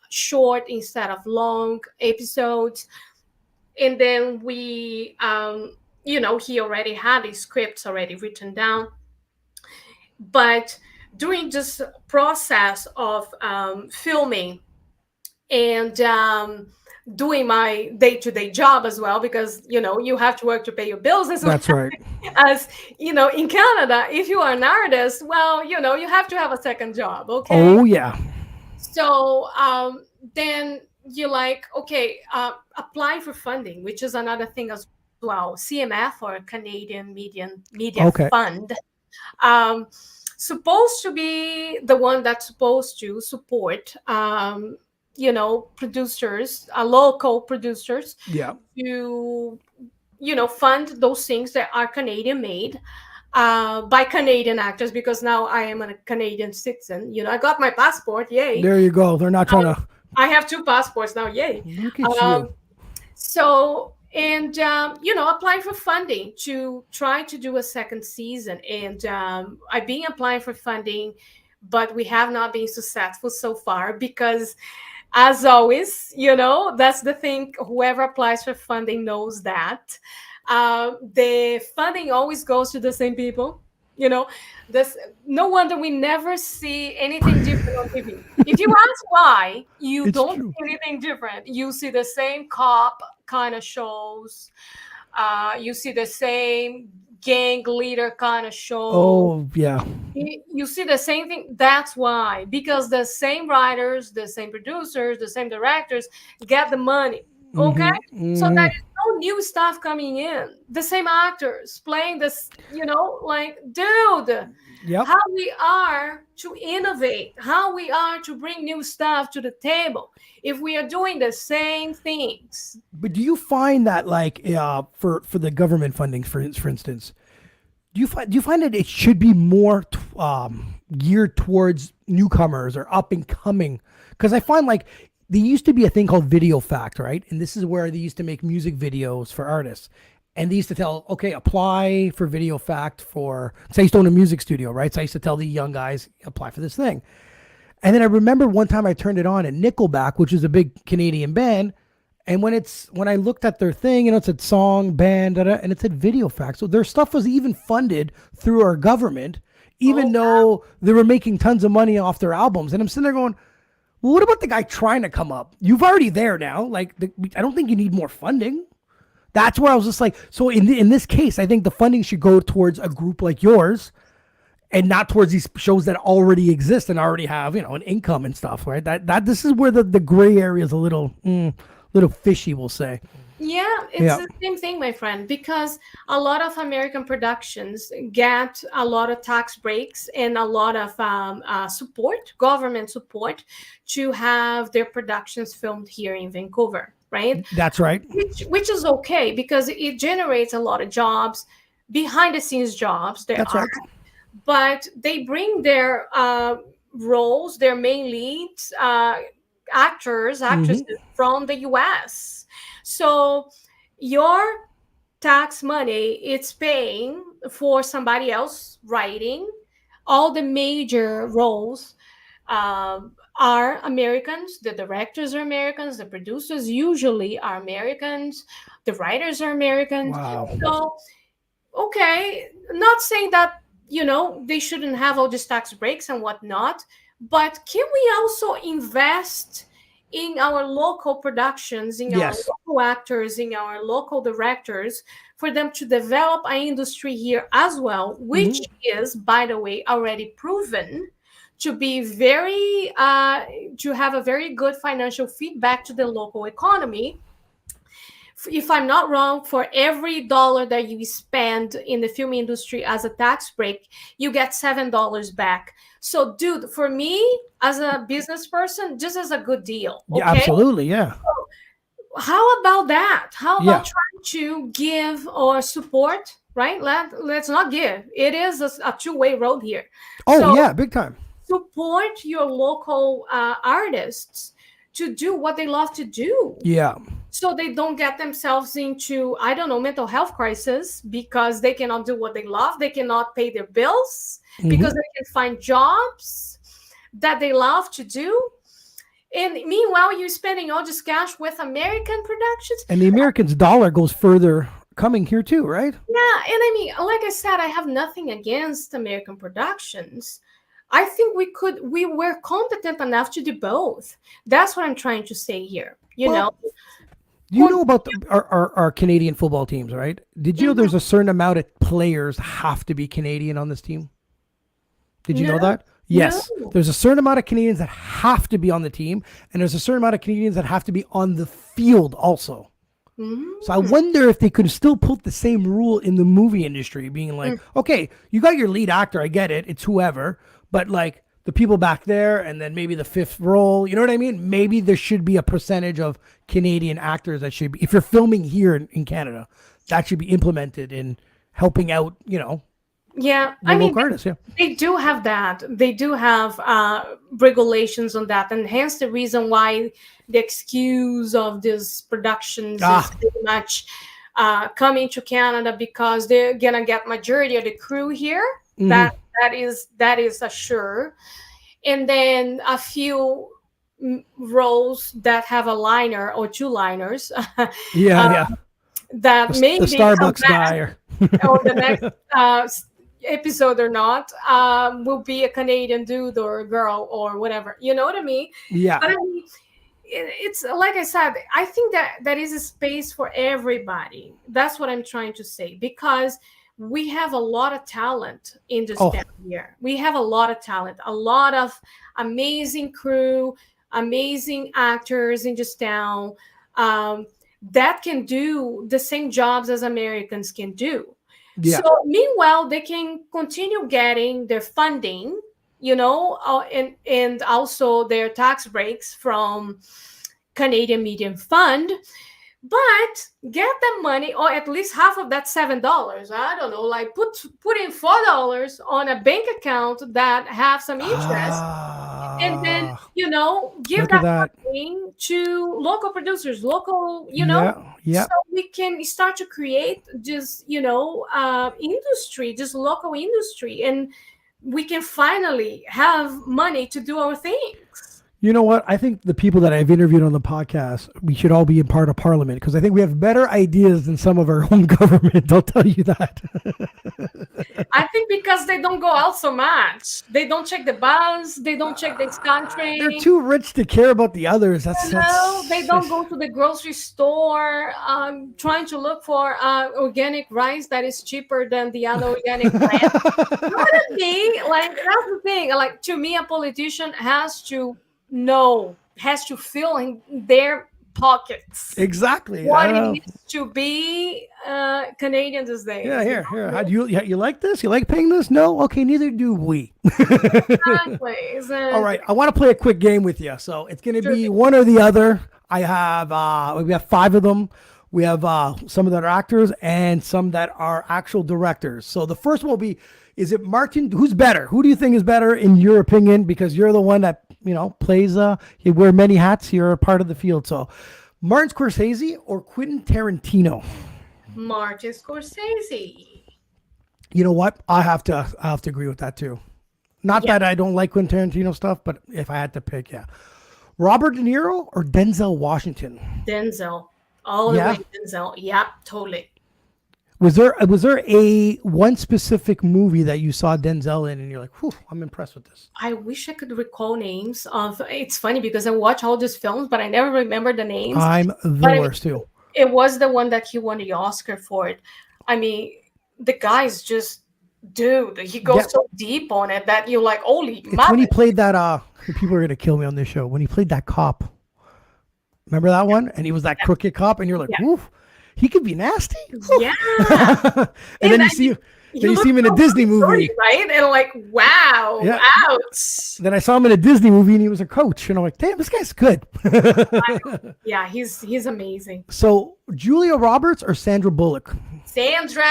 short instead of long episodes. And then we, he already had his scripts already written down. But during this process of filming and doing my day-to-day job as well, because you have to work to pay your bills as well. That's right. As in Canada, if you are an artist, well, you have to have a second job. Okay. Oh yeah. So then you're like, okay, apply for funding, which is another thing as well. CMF, or Canadian Media Fund. supposed to be the one that's supposed to support, producers, local producers, Yeah. to, fund those things that are Canadian made, by Canadian actors, because now I am a Canadian citizen. I got my passport. Yay. There you go. They're not trying to. I have 2 passports now. Yay. Look at you. So, and, applying for funding to try to do a second season. And I've been applying for funding, but we have not been successful so far because, as always, that's the thing. Whoever applies for funding knows that. The funding always goes to the same people. This, no wonder we never see anything different on TV. If you ask why, you don't see anything different. You see the same cop kind of shows. You see the same gang leader kind of show. Oh, yeah. You see the same thing. That's why. Because the same writers, the same producers, the same directors get the money. Okay? So there is no new stuff coming in. The same actors playing this, dude. Yep. How we are to innovate, how we are to bring new stuff to the table if we are doing the same things. But do you find that, like, for the government funding, for instance, do you find that it should be more geared towards newcomers or up and coming? Because I find, like, there used to be a thing called Video Fact, right? And this is where they used to make music videos for artists. And they used to tell, okay, apply for Video Fact for, say, I used to own a music studio, right? So I used to tell the young guys, apply for this thing. And then I remember one time I turned it on at Nickelback, which is a big Canadian band. And when I looked at their thing, it said song, band, and it said Video Fact. So their stuff was even funded through our government, even though they were making tons of money off their albums. And I'm sitting there going, well, what about the guy trying to come up? You've already there now. Like, I don't think you need more funding. That's where I was just like, so in this case, I think the funding should go towards a group like yours and not towards these shows that already exist and already have, an income and stuff, right? This is where the gray area is a little fishy, we'll say. Yeah, it's the same thing, my friend, because a lot of American productions get a lot of tax breaks and a lot of support, government support, to have their productions filmed here in Vancouver, right? That's right. Which is okay because it generates a lot of jobs, behind the scenes jobs. That's right. But they bring their roles, their main leads, actresses from the US. So your tax money, it's paying for somebody else writing. All the major roles are Americans. The directors are Americans. The producers usually are Americans. The writers are Americans. Wow. So, okay, not saying that, they shouldn't have all these tax breaks and whatnot, but can we also invest in our local productions, in our local actors, in our local directors, for them to develop an industry here as well, which is, by the way, already proven to be to have a very good financial feedback to the local economy. If I'm not wrong, for every dollar that you spend in the film industry as a tax break, you get $7 back. So, dude, for me, as a business person, this is a good deal. Okay? Yeah, absolutely, yeah. So how about that? How about trying to give or support, right? Let's not give. It is a two-way road here. Oh, yeah, big time. Support your local artists to do what they love to do. Yeah. So they don't get themselves into, I don't know, mental health crisis because they cannot do what they love. They cannot pay their bills because they can find jobs that they love to do. And meanwhile, you're spending all this cash with American productions. And the American's dollar goes further coming here too, right? Yeah. And I mean, like I said, I have nothing against American productions. I think we were competent enough to do both. That's what I'm trying to say here. You know? You know about our Canadian football teams, right? Did you know there's a certain amount of players have to be Canadian on this team? Did you know that? Yes. No. There's a certain amount of Canadians that have to be on the team, and there's a certain amount of Canadians that have to be on the field also. So I wonder if they could still put the same rule in the movie industry, being like, okay, you got your lead actor, I get it, it's whoever, but like the people back there, and then maybe the fifth role, you know what I mean? Maybe there should be a percentage of Canadian actors that should be, if you're filming here in Canada, that should be implemented in helping out, you know. Yeah, I mean, artists, they do have that. They do have regulations on that, and hence the reason why the excuse of these productions is pretty much coming to Canada because they're gonna get majority of the crew here. That is a sure, and then a few roles that have a liner or two liners. That the maybe Starbucks guy or the next episode or not will be a Canadian dude or a girl or whatever, you know what I mean? Yeah. But I mean, it's like I said, I think that there is a space for everybody. That's what I'm trying to say, because we have a lot of talent in this town here. We have a lot of talent, a lot of amazing crew, amazing actors in this town that can do the same jobs as Americans can do. Yeah. So meanwhile, they can continue getting their funding, you know, and also their tax breaks from Canadian Media Fund, but get the money, or at least half of that $7. I don't know, like put in $4 on a bank account that have some interest, and then you know give that money to local producers, local, you know, so we can start to create just, you know, industry, just local industry, and we can finally have money to do our things. You know what? I think the people that I've interviewed on the podcast, we should all be in part of Parliament, because I think we have better ideas than some of our own government. I'll tell you that. I think because they don't go out so much. They don't check the bus. They don't check the country. They're too rich to care about the others. They don't go to the grocery store trying to look for organic rice that is cheaper than the other organic plant. You know what I mean? Like, that's the thing. Like, to me, a politician has to fill in their pockets. Exactly. What it needs to be Canadian these days. Yeah, here. How do you like this? You like paying this? No? Okay, neither do we. Exactly. All right, I want to play a quick game with you. So it's going to be one or the other. I have we have 5 of them. We have some that are actors and some that are actual directors. So the first one will be, is it Martin? Who's better? Who do you think is better in your opinion? Because you're the one that, you know, plays, you wear many hats. You're a part of the field. So Martin Scorsese or Quentin Tarantino? Martin Scorsese. You know what? I have to agree with that too. Not that I don't like Quentin Tarantino stuff, but if I had to pick, Robert De Niro or Denzel Washington? Denzel. All the way Denzel. Yeah, totally. Was there a one specific movie that you saw Denzel in and you're like, whew, I'm impressed with this? I wish I could recall names of. It's funny because I watch all these films, but I never remember the names. I'm the worst too. It was the one that he won the Oscar for it. I mean, the guy's just, dude, he goes so deep on it that you're like, holy mother. When he played that, people are going to kill me on this show. When he played that cop. Remember that one? And he was that crooked cop and you're like, oof. He could be nasty. Yeah. and then you see him in a Disney movie. Right? And like, wow. Yeah. Ouch. Then I saw him in a Disney movie and he was a coach. And I'm like, damn, this guy's good. Yeah, he's amazing. So Julia Roberts or Sandra Bullock? Sandra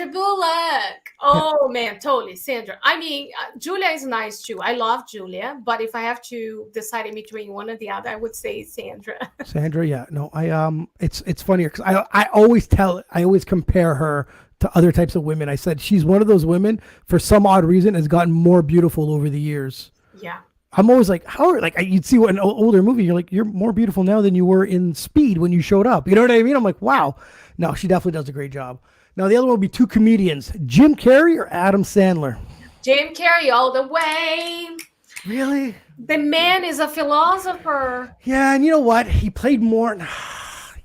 Bullock. Oh man, totally Sandra. I mean, Julia is nice too. I love Julia, but if I have to decide in between one or the other, I would say Sandra. Sandra, yeah. No, it's funnier because I always compare her to other types of women. I said she's one of those women for some odd reason has gotten more beautiful over the years. Yeah. I'm always like, you'd see an older movie, you're like, you're more beautiful now than you were in Speed when you showed up. You know what I mean? I'm like, wow. No, she definitely does a great job. Now, the other one will be 2 comedians, Jim Carrey or Adam Sandler? Jim Carrey all the way. Really? The man is a philosopher. Yeah, and you know what? He played more.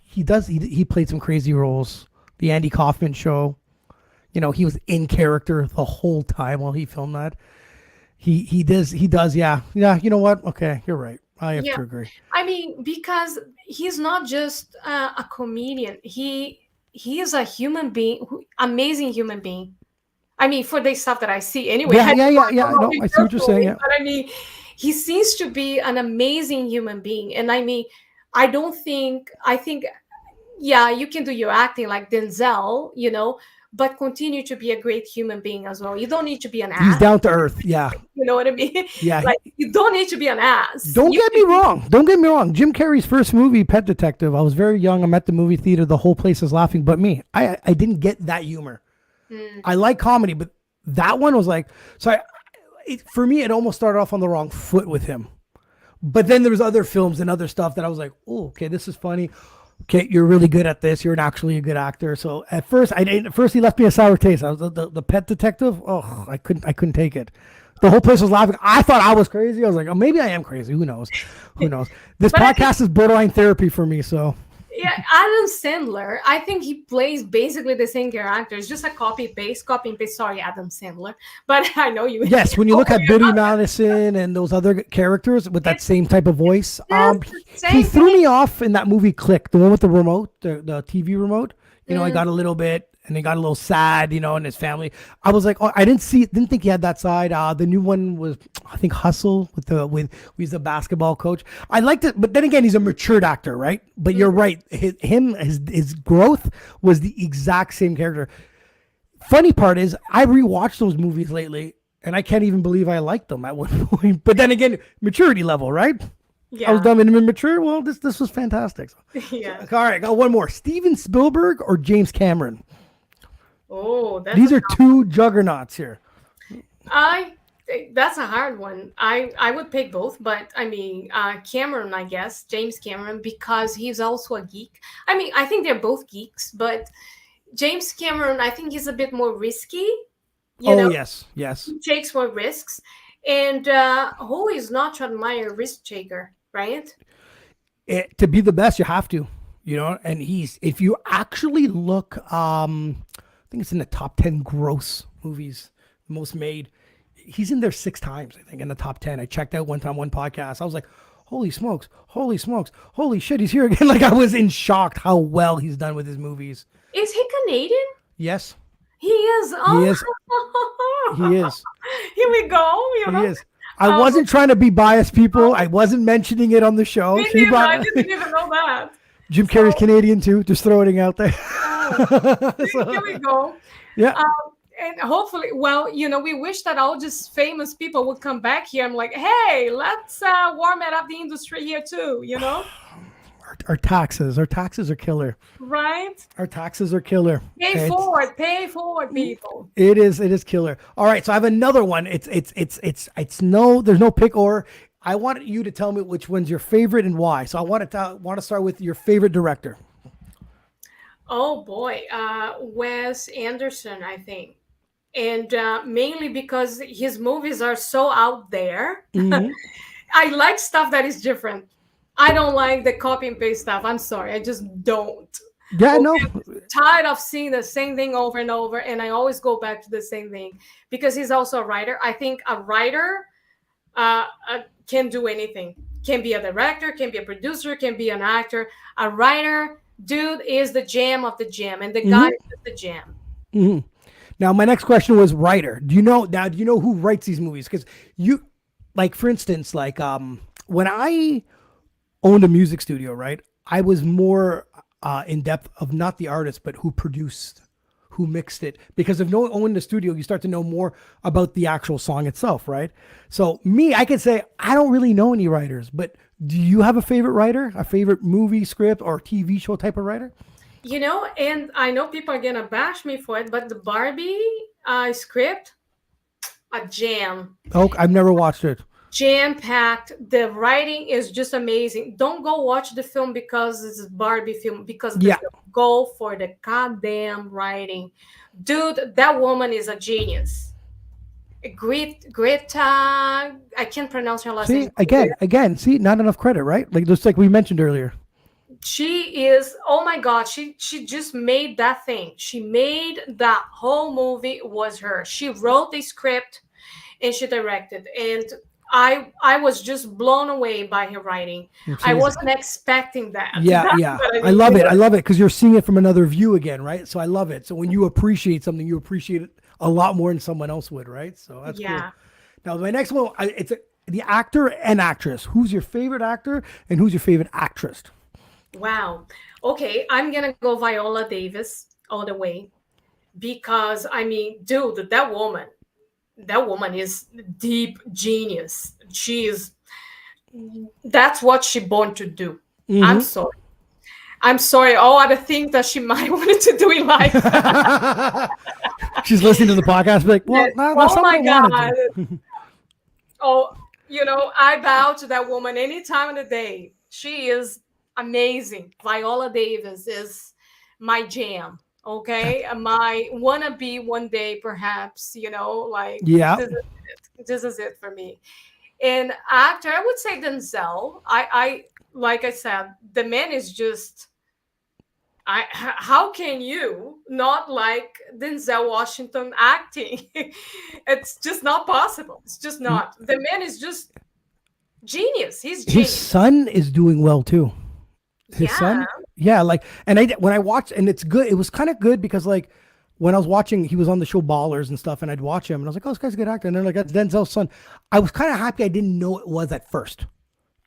He played some crazy roles. The Andy Kaufman Show. You know, he was in character the whole time while he filmed that. He does, yeah. Yeah, you know what? Okay, you're right. I have to agree. I mean, because he's not just a comedian. He is a human being, amazing human being. I mean, for the stuff that I see anyway. Yeah. No, I see what you're saying. Yeah. But I mean, he seems to be an amazing human being. And I mean, I think, yeah, you can do your acting like Denzel, but continue to be a great human being as well. You don't need to be an ass. He's down to earth. Yeah. You know what I mean? Yeah. Like, you don't need to be an ass. Don't get me wrong. Jim Carrey's first movie, Pet Detective, I was very young. I'm at the movie theater. The whole place is laughing but me. I didn't get that humor. I like comedy, but that one was like, for me, it almost started off on the wrong foot with him. But then there was other films and other stuff that I was like, oh, okay, this is funny. Okay, you're really good at this. You're actually a good actor. So at first, he left me a sour taste. I was the Pet Detective. Oh, I couldn't take it. The whole place was laughing. I thought I was crazy. I was like, oh, maybe I am crazy. Who knows? This podcast is borderline therapy for me. So. Yeah, Adam Sandler, I think he plays basically the same character. It's just a copy and paste. Sorry, Adam Sandler. But I know you. Yes, when you look at Billy Madison and those other characters with that same type of voice. He threw me off in that movie Click, the one with the remote, the TV remote. I got a little bit. And he got a little sad, and his family. I was like, oh, I didn't think he had that side. The new one was, I think, Hustle with he's the basketball coach. I liked it, but then again, he's a matured actor, right? But you're right, his growth was the exact same character. Funny part is, I rewatched those movies lately, and I can't even believe I liked them at one point. But then again, maturity level, right? Yeah. I was dumb and immature. Well, this was fantastic. Yeah. All right, got one more. Steven Spielberg or James Cameron? Oh, these are two juggernauts here. That's a hard one. I would pick both, but I mean, Cameron, I guess, James Cameron, because he's also a geek. I mean, I think they're both geeks, but James Cameron, I think he's a bit more risky. Yes. He takes more risks. And who is not to admire a risk taker, right? To be the best, you have to, and if you actually look, I think it's in the top 10 gross movies, most made. He's in there 6 times, I think, in the top 10. I checked out one time, one podcast. I was like, holy smokes, holy shit, he's here again. Like, I was in shock how well he's done with his movies. Is he Canadian? Yes. He is. Oh. He is. He is. Here we go. He is. I wasn't trying to be biased, people. I wasn't mentioning it on the show. I didn't even know that. Jim Carrey's Canadian too. Just throwing it out there. Here we go. Yeah. And hopefully, we wish that all these famous people would come back here. I'm like, hey, let's warm it up the industry here too. Our taxes are killer. Right. Our taxes are killer. Pay forward, people. It is killer. All right, so I have another one. There's no pick or. I want you to tell me which one's your favorite and why. So I want to start with your favorite director. Oh boy, Wes Anderson, I think, and mainly because his movies are so out there. Mm-hmm. I like stuff that is different. I don't like the copy and paste stuff. I'm sorry, I just don't. Yeah, no. I'm tired of seeing the same thing over and over, and I always go back to the same thing because he's also a writer. I think a writer can do anything. Can be a director, can be a producer, can be an actor. A writer, dude, is the jam of the jam, and the guy is the jam. Mm-hmm. Now, my next question was writer. Do you know who writes these movies? Because for instance, when I owned a music studio, right? I was more in depth of not the artist, but who produced, who mixed it. Because if no one owns the studio, you start to know more about the actual song itself, right? So I can say I don't really know any writers, but do you have a favorite writer, a favorite movie script or TV show type of writer? And I know people are gonna bash me for it, but the Barbie script, a jam. Oh, I've never watched it. Jam-packed. The writing is just amazing. Don't go watch the film because it's a Barbie film, because go for the goddamn writing. Dude, that woman is a genius. Greta, I can't pronounce her last name. Again, see, not enough credit, right? Just like we mentioned earlier. She is, oh my God, she just made that thing. She made that whole movie was her. She wrote the script and she directed. And I was just blown away by her writing. I wasn't expecting that. Yeah, That's yeah. what I mean. love it. I love it because you're seeing it from another view again, right? So I love it. So when you appreciate something, you appreciate it a lot more than someone else would, right? So that's cool. Now my next one, the actor and actress. Who's your favorite actor and who's your favorite actress? Wow. Okay, I'm gonna go Viola Davis all the way because I mean, dude, that woman is deep genius. That's what she born to do. I'm sorry. I'm sorry. All other things that she might wanted to do in life. She's listening to the podcast, be like, well, that's oh my God. To. Oh, I bow to that woman any time of the day. She is amazing. Viola Davis is my jam. Okay, my wannabe one day, perhaps. Yeah. This is it for me. And actor, I would say Denzel. I like I said, the man is just. How can you not like Denzel Washington acting? It's just not possible. It's just not. The man is just genius. He's genius. His son is doing well too. His son, yeah. Like, and when I watched, and it's good. It was kind of good because like when I was watching, he was on the show Ballers and stuff, and I'd watch him, and I was like, oh, this guy's a good actor. And they're like, that's Denzel's son. I was kind of happy I didn't know it was at first.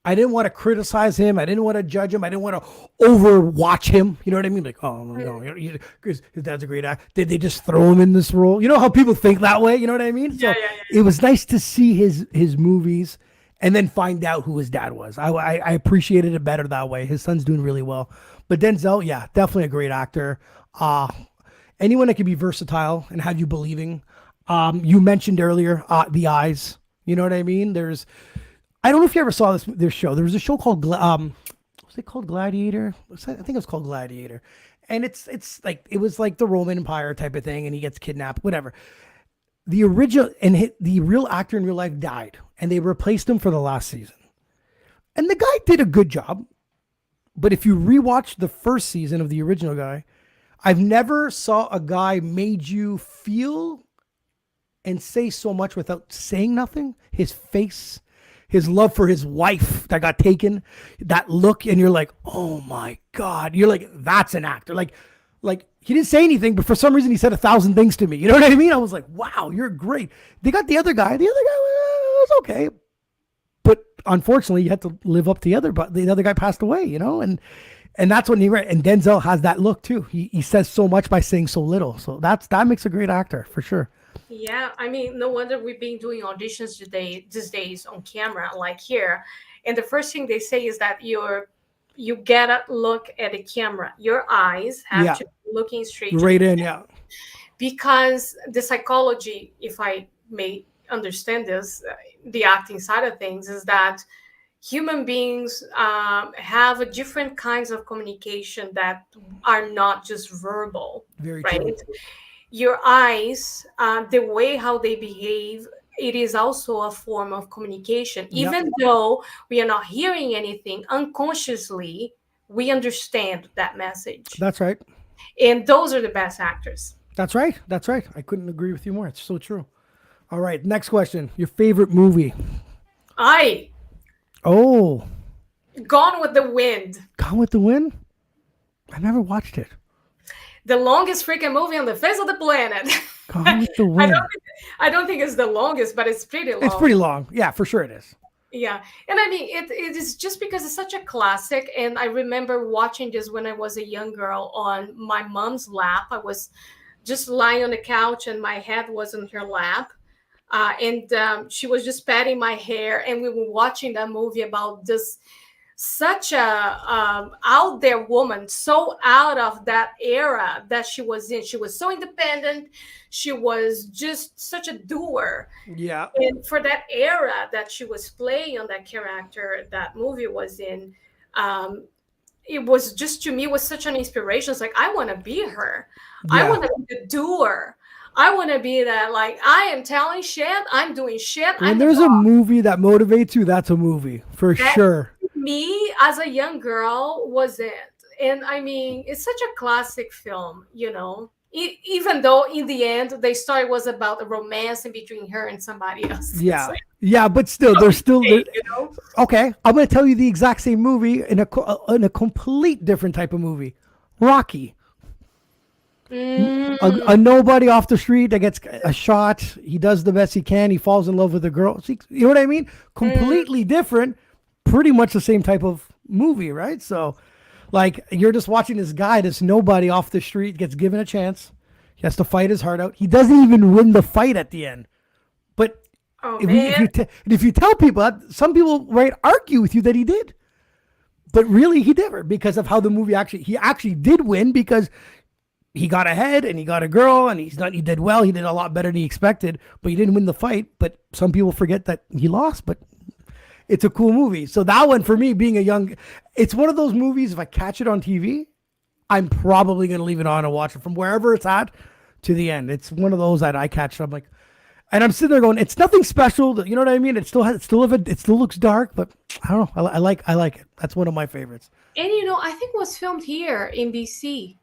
I didn't want to criticize him. I didn't want to judge him. I didn't want to overwatch him. You know what I mean? Like, oh, no, because his dad's a great actor. Did they just throw him in this role? You know how people think that way? You know what I mean? So it was nice to see his movies and then find out who his dad was. I appreciated it better that way. His son's doing really well. But Denzel, yeah, definitely a great actor. Anyone that can be versatile and have you believing. You mentioned earlier the eyes. You know what I mean? I don't know if you ever saw this show. There was a show called was it called Gladiator? I think it was called Gladiator. And it's like it was like the Roman Empire type of thing, and he gets kidnapped, whatever. The original and the real actor in real life died, and they replaced him for the last season. And the guy did a good job. But if you rewatch the first season of the original guy, I've never saw a guy made you feel and say so much without saying nothing. His face, his love for his wife that got taken, that look, and you're like, oh my God. You're like, that's an actor. Like he didn't say anything, but for some reason he said 1,000 things to me. You know what I mean? I was like, wow, you're great. They got the other guy. The other guy was okay. But unfortunately, you had to live up to the other guy passed away, and that's when and Denzel has that look too. He says so much by saying so little. So that makes a great actor for sure. Yeah, I mean, no wonder we've been doing auditions these days on camera, like here. And the first thing they say is that you gotta look at the camera. Your eyes have to be looking straight in, yeah. Because the psychology, if I may understand this, the acting side of things, is that human beings have a different kinds of communication that are not just verbal. Very right? true. Your eyes, the way how they behave, it is also a form of communication. Even though we are not hearing anything, unconsciously, we understand that message. That's right. And those are the best actors. That's right. That's right. I couldn't agree with you more. It's so true. All right. Next question. Your favorite movie? Gone with the Wind. Gone with the Wind? I never watched it. The longest freaking movie on the face of the planet. Gone with the Wind. I don't think it's the longest, but it's pretty long. It's pretty long. Yeah, for sure it is. Yeah. And I mean, it is just because it's such a classic. And I remember watching this when I was a young girl on my mom's lap. I was just lying on the couch and my head was on her lap. And she was just patting my hair. And we were watching that movie about this such a out there woman, so out of that era that she was in. She was so independent. She was just such a doer. Yeah. And for that era that she was playing on that character that movie was in, it was just, to me, it was such an inspiration. It's like, I want to be her. Yeah. I want to be the doer. I want to be that, like, I am telling shit. I'm doing shit. When there's a movie that motivates you, that's a movie for sure. Me as a young girl was it. And I mean, it's such a classic film, even though in the end the story was about a romance in between her and somebody else. Yeah, yeah, but still, there's still okay. I'm gonna tell you the exact same movie in a complete different type of movie, Rocky. A nobody off the street that gets a shot. He does the best he can. He falls in love with a girl. You know what I mean? Completely different. Pretty much the same type of movie, right? So, like, you're just watching this guy, this nobody off the street, gets given a chance. He has to fight his heart out. He doesn't even win the fight at the end. But if you tell people that, some people might argue with you that he did. But really, he didn't, because of how the movie he actually did win, because he got ahead and he got a girl and he did well. He did a lot better than he expected, but he didn't win the fight. But some people forget that he lost, but it's a cool movie. So that one, for me, being it's one of those movies, if I catch it on TV, I'm probably going to leave it on and watch it from wherever it's at to the end. It's one of those that I catch. I'm like, and I'm sitting there going, it's nothing special. You know what I mean? It still looks dark, but I don't know. I like it. That's one of my favorites. And I think it was filmed here in BC.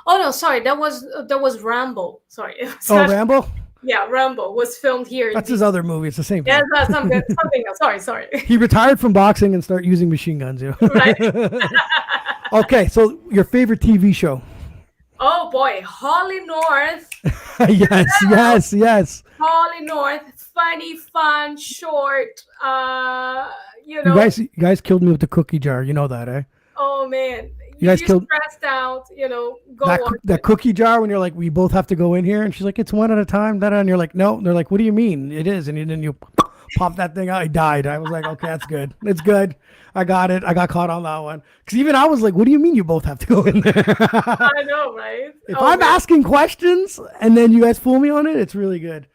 Oh no, sorry, that was Rambo. Sorry. Rambo? Yeah, Rambo was filmed here. That's his other movie. It's the same thing. Yeah, that's something else. Sorry. He retired from boxing and started using machine guns. Right. Okay, so your favorite TV show? Oh boy, HollyNorth. Yes. HollyNorth, funny, fun, short. You guys killed me with the cookie jar. You know that, eh? Oh man. You guys killed stressed out, go that cookie jar when you're like, we both have to go in here, and she's like, it's one at a time. And you're like, no. And they're like, what do you mean? It is. And then you pop that thing out. I died. I was like, okay, that's good. It's good. I got it. I got caught on that one. Because even I was like, what do you mean you both have to go in there? I know, right? If I'm asking questions and then you guys fool me on it, it's really good.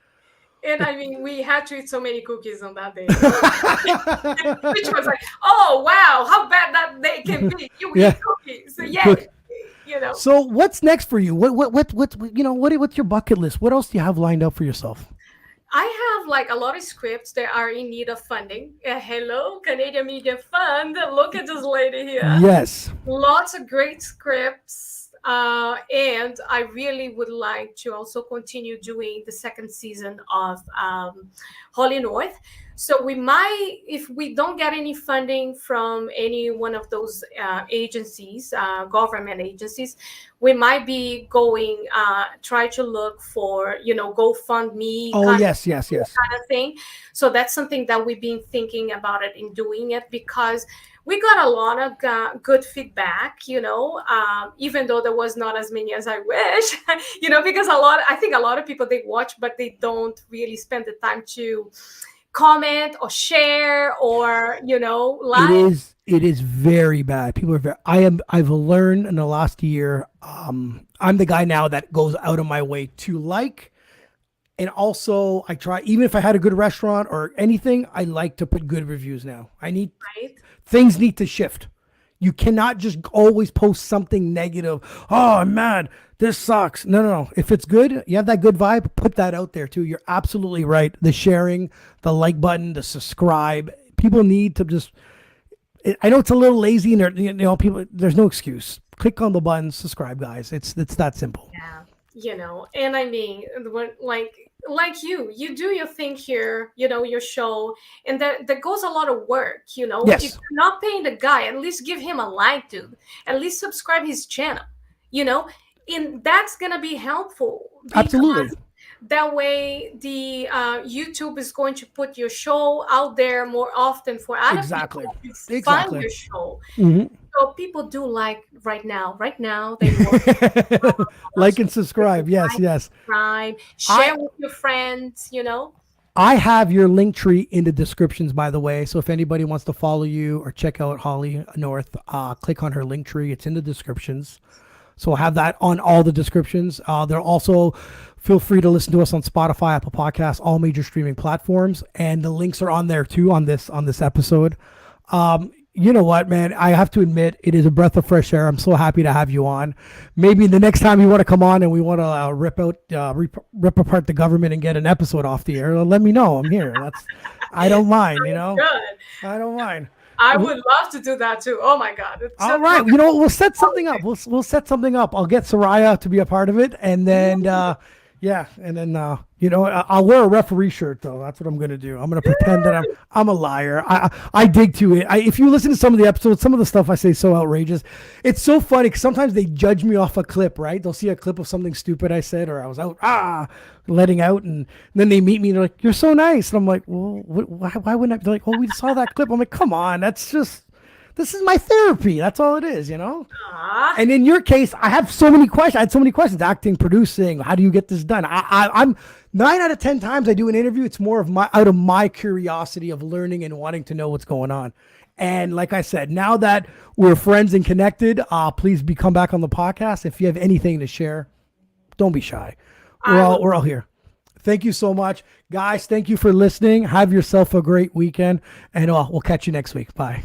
And I mean, we had to eat so many cookies on that day. Which was like, oh, wow, how bad that day can be. You eat cookies. So, yeah, So what's next for you? What's your bucket list? What else do you have lined up for yourself? I have like a lot of scripts that are in need of funding. Hello, Canadian Media Fund. Look at this lady here. Yes. Lots of great scripts. And I really would like to also continue doing the second season of HollyNorth. So we might, if we don't get any funding from any one of those agencies, government agencies, we might be going, try to look for, GoFundMe. Oh, yes. Kind of thing. So that's something that we've been thinking about it and doing it, because we got a lot of good feedback, even though there was not as many as I wish, because I think a lot of people, they watch, but they don't really spend the time to comment or share or, like. It is very bad. People are I've learned in the last year, I'm the guy now that goes out of my way to like. And also I try, even if I had a good restaurant or anything, I like to put good reviews now. Things need to shift. You cannot just always post something negative. Oh, I'm mad. This sucks. No. If it's good, you have that good vibe, put that out there too. You're absolutely right. The sharing, the like button, the subscribe. People need to just, I know it's a little lazy and people, there's no excuse. Click on the button, subscribe, guys. It's that simple. Yeah. And I mean, like you do your thing here, your show, and that goes a lot of work, Yes. If you're not paying the guy, at least give him a like, dude. At least subscribe his channel, and that's gonna be helpful. Absolutely. That way the YouTube is going to put your show out there more often for other people to find your show. Mm-hmm. So people do like right now they want like and subscribe. Yes. Subscribe, share with your friends, I have your link tree in the descriptions, by the way. So if anybody wants to follow you or check out HollyNorth, click on her link tree. It's in the descriptions. So I'll have that on all the descriptions. They'll also feel free to listen to us on Spotify, Apple Podcasts, all major streaming platforms. And the links are on there too on this episode. You know what, man? I have to admit, it is a breath of fresh air. I'm so happy to have you on. Maybe the next time you want to come on and we want to rip apart the government and get an episode off the air, let me know. I'm here. I don't mind, Good. I don't mind. I would love to do that too. Oh my God. All right. You know, we'll set something up. We'll set something up. I'll get Soraya to be a part of it. And then, I'll wear a referee shirt though. That's what I'm going to do. I'm going to pretend that I'm a liar. I dig to it. If you listen to some of the episodes, some of the stuff I say is so outrageous. It's so funny because sometimes they judge me off a clip, right? They'll see a clip of something stupid I said, or I was out, letting out. And then they meet me and they're like, "You're so nice." And I'm like, "Well, why wouldn't I?" They're like, "Oh, we saw that clip." I'm like, "Come on. This is my therapy. That's all it is, you know?" Aww. And in your case, I have so many questions. I had so many questions: acting, producing. How do you get this done? I'm 9 out of 10 times I do an interview. It's more of out of my curiosity of learning and wanting to know what's going on. And like I said, now that we're friends and connected, please come back on the podcast. If you have anything to share, don't be shy. We're all here. Thank you so much, guys. Thank you for listening. Have yourself a great weekend, and we'll catch you next week. Bye.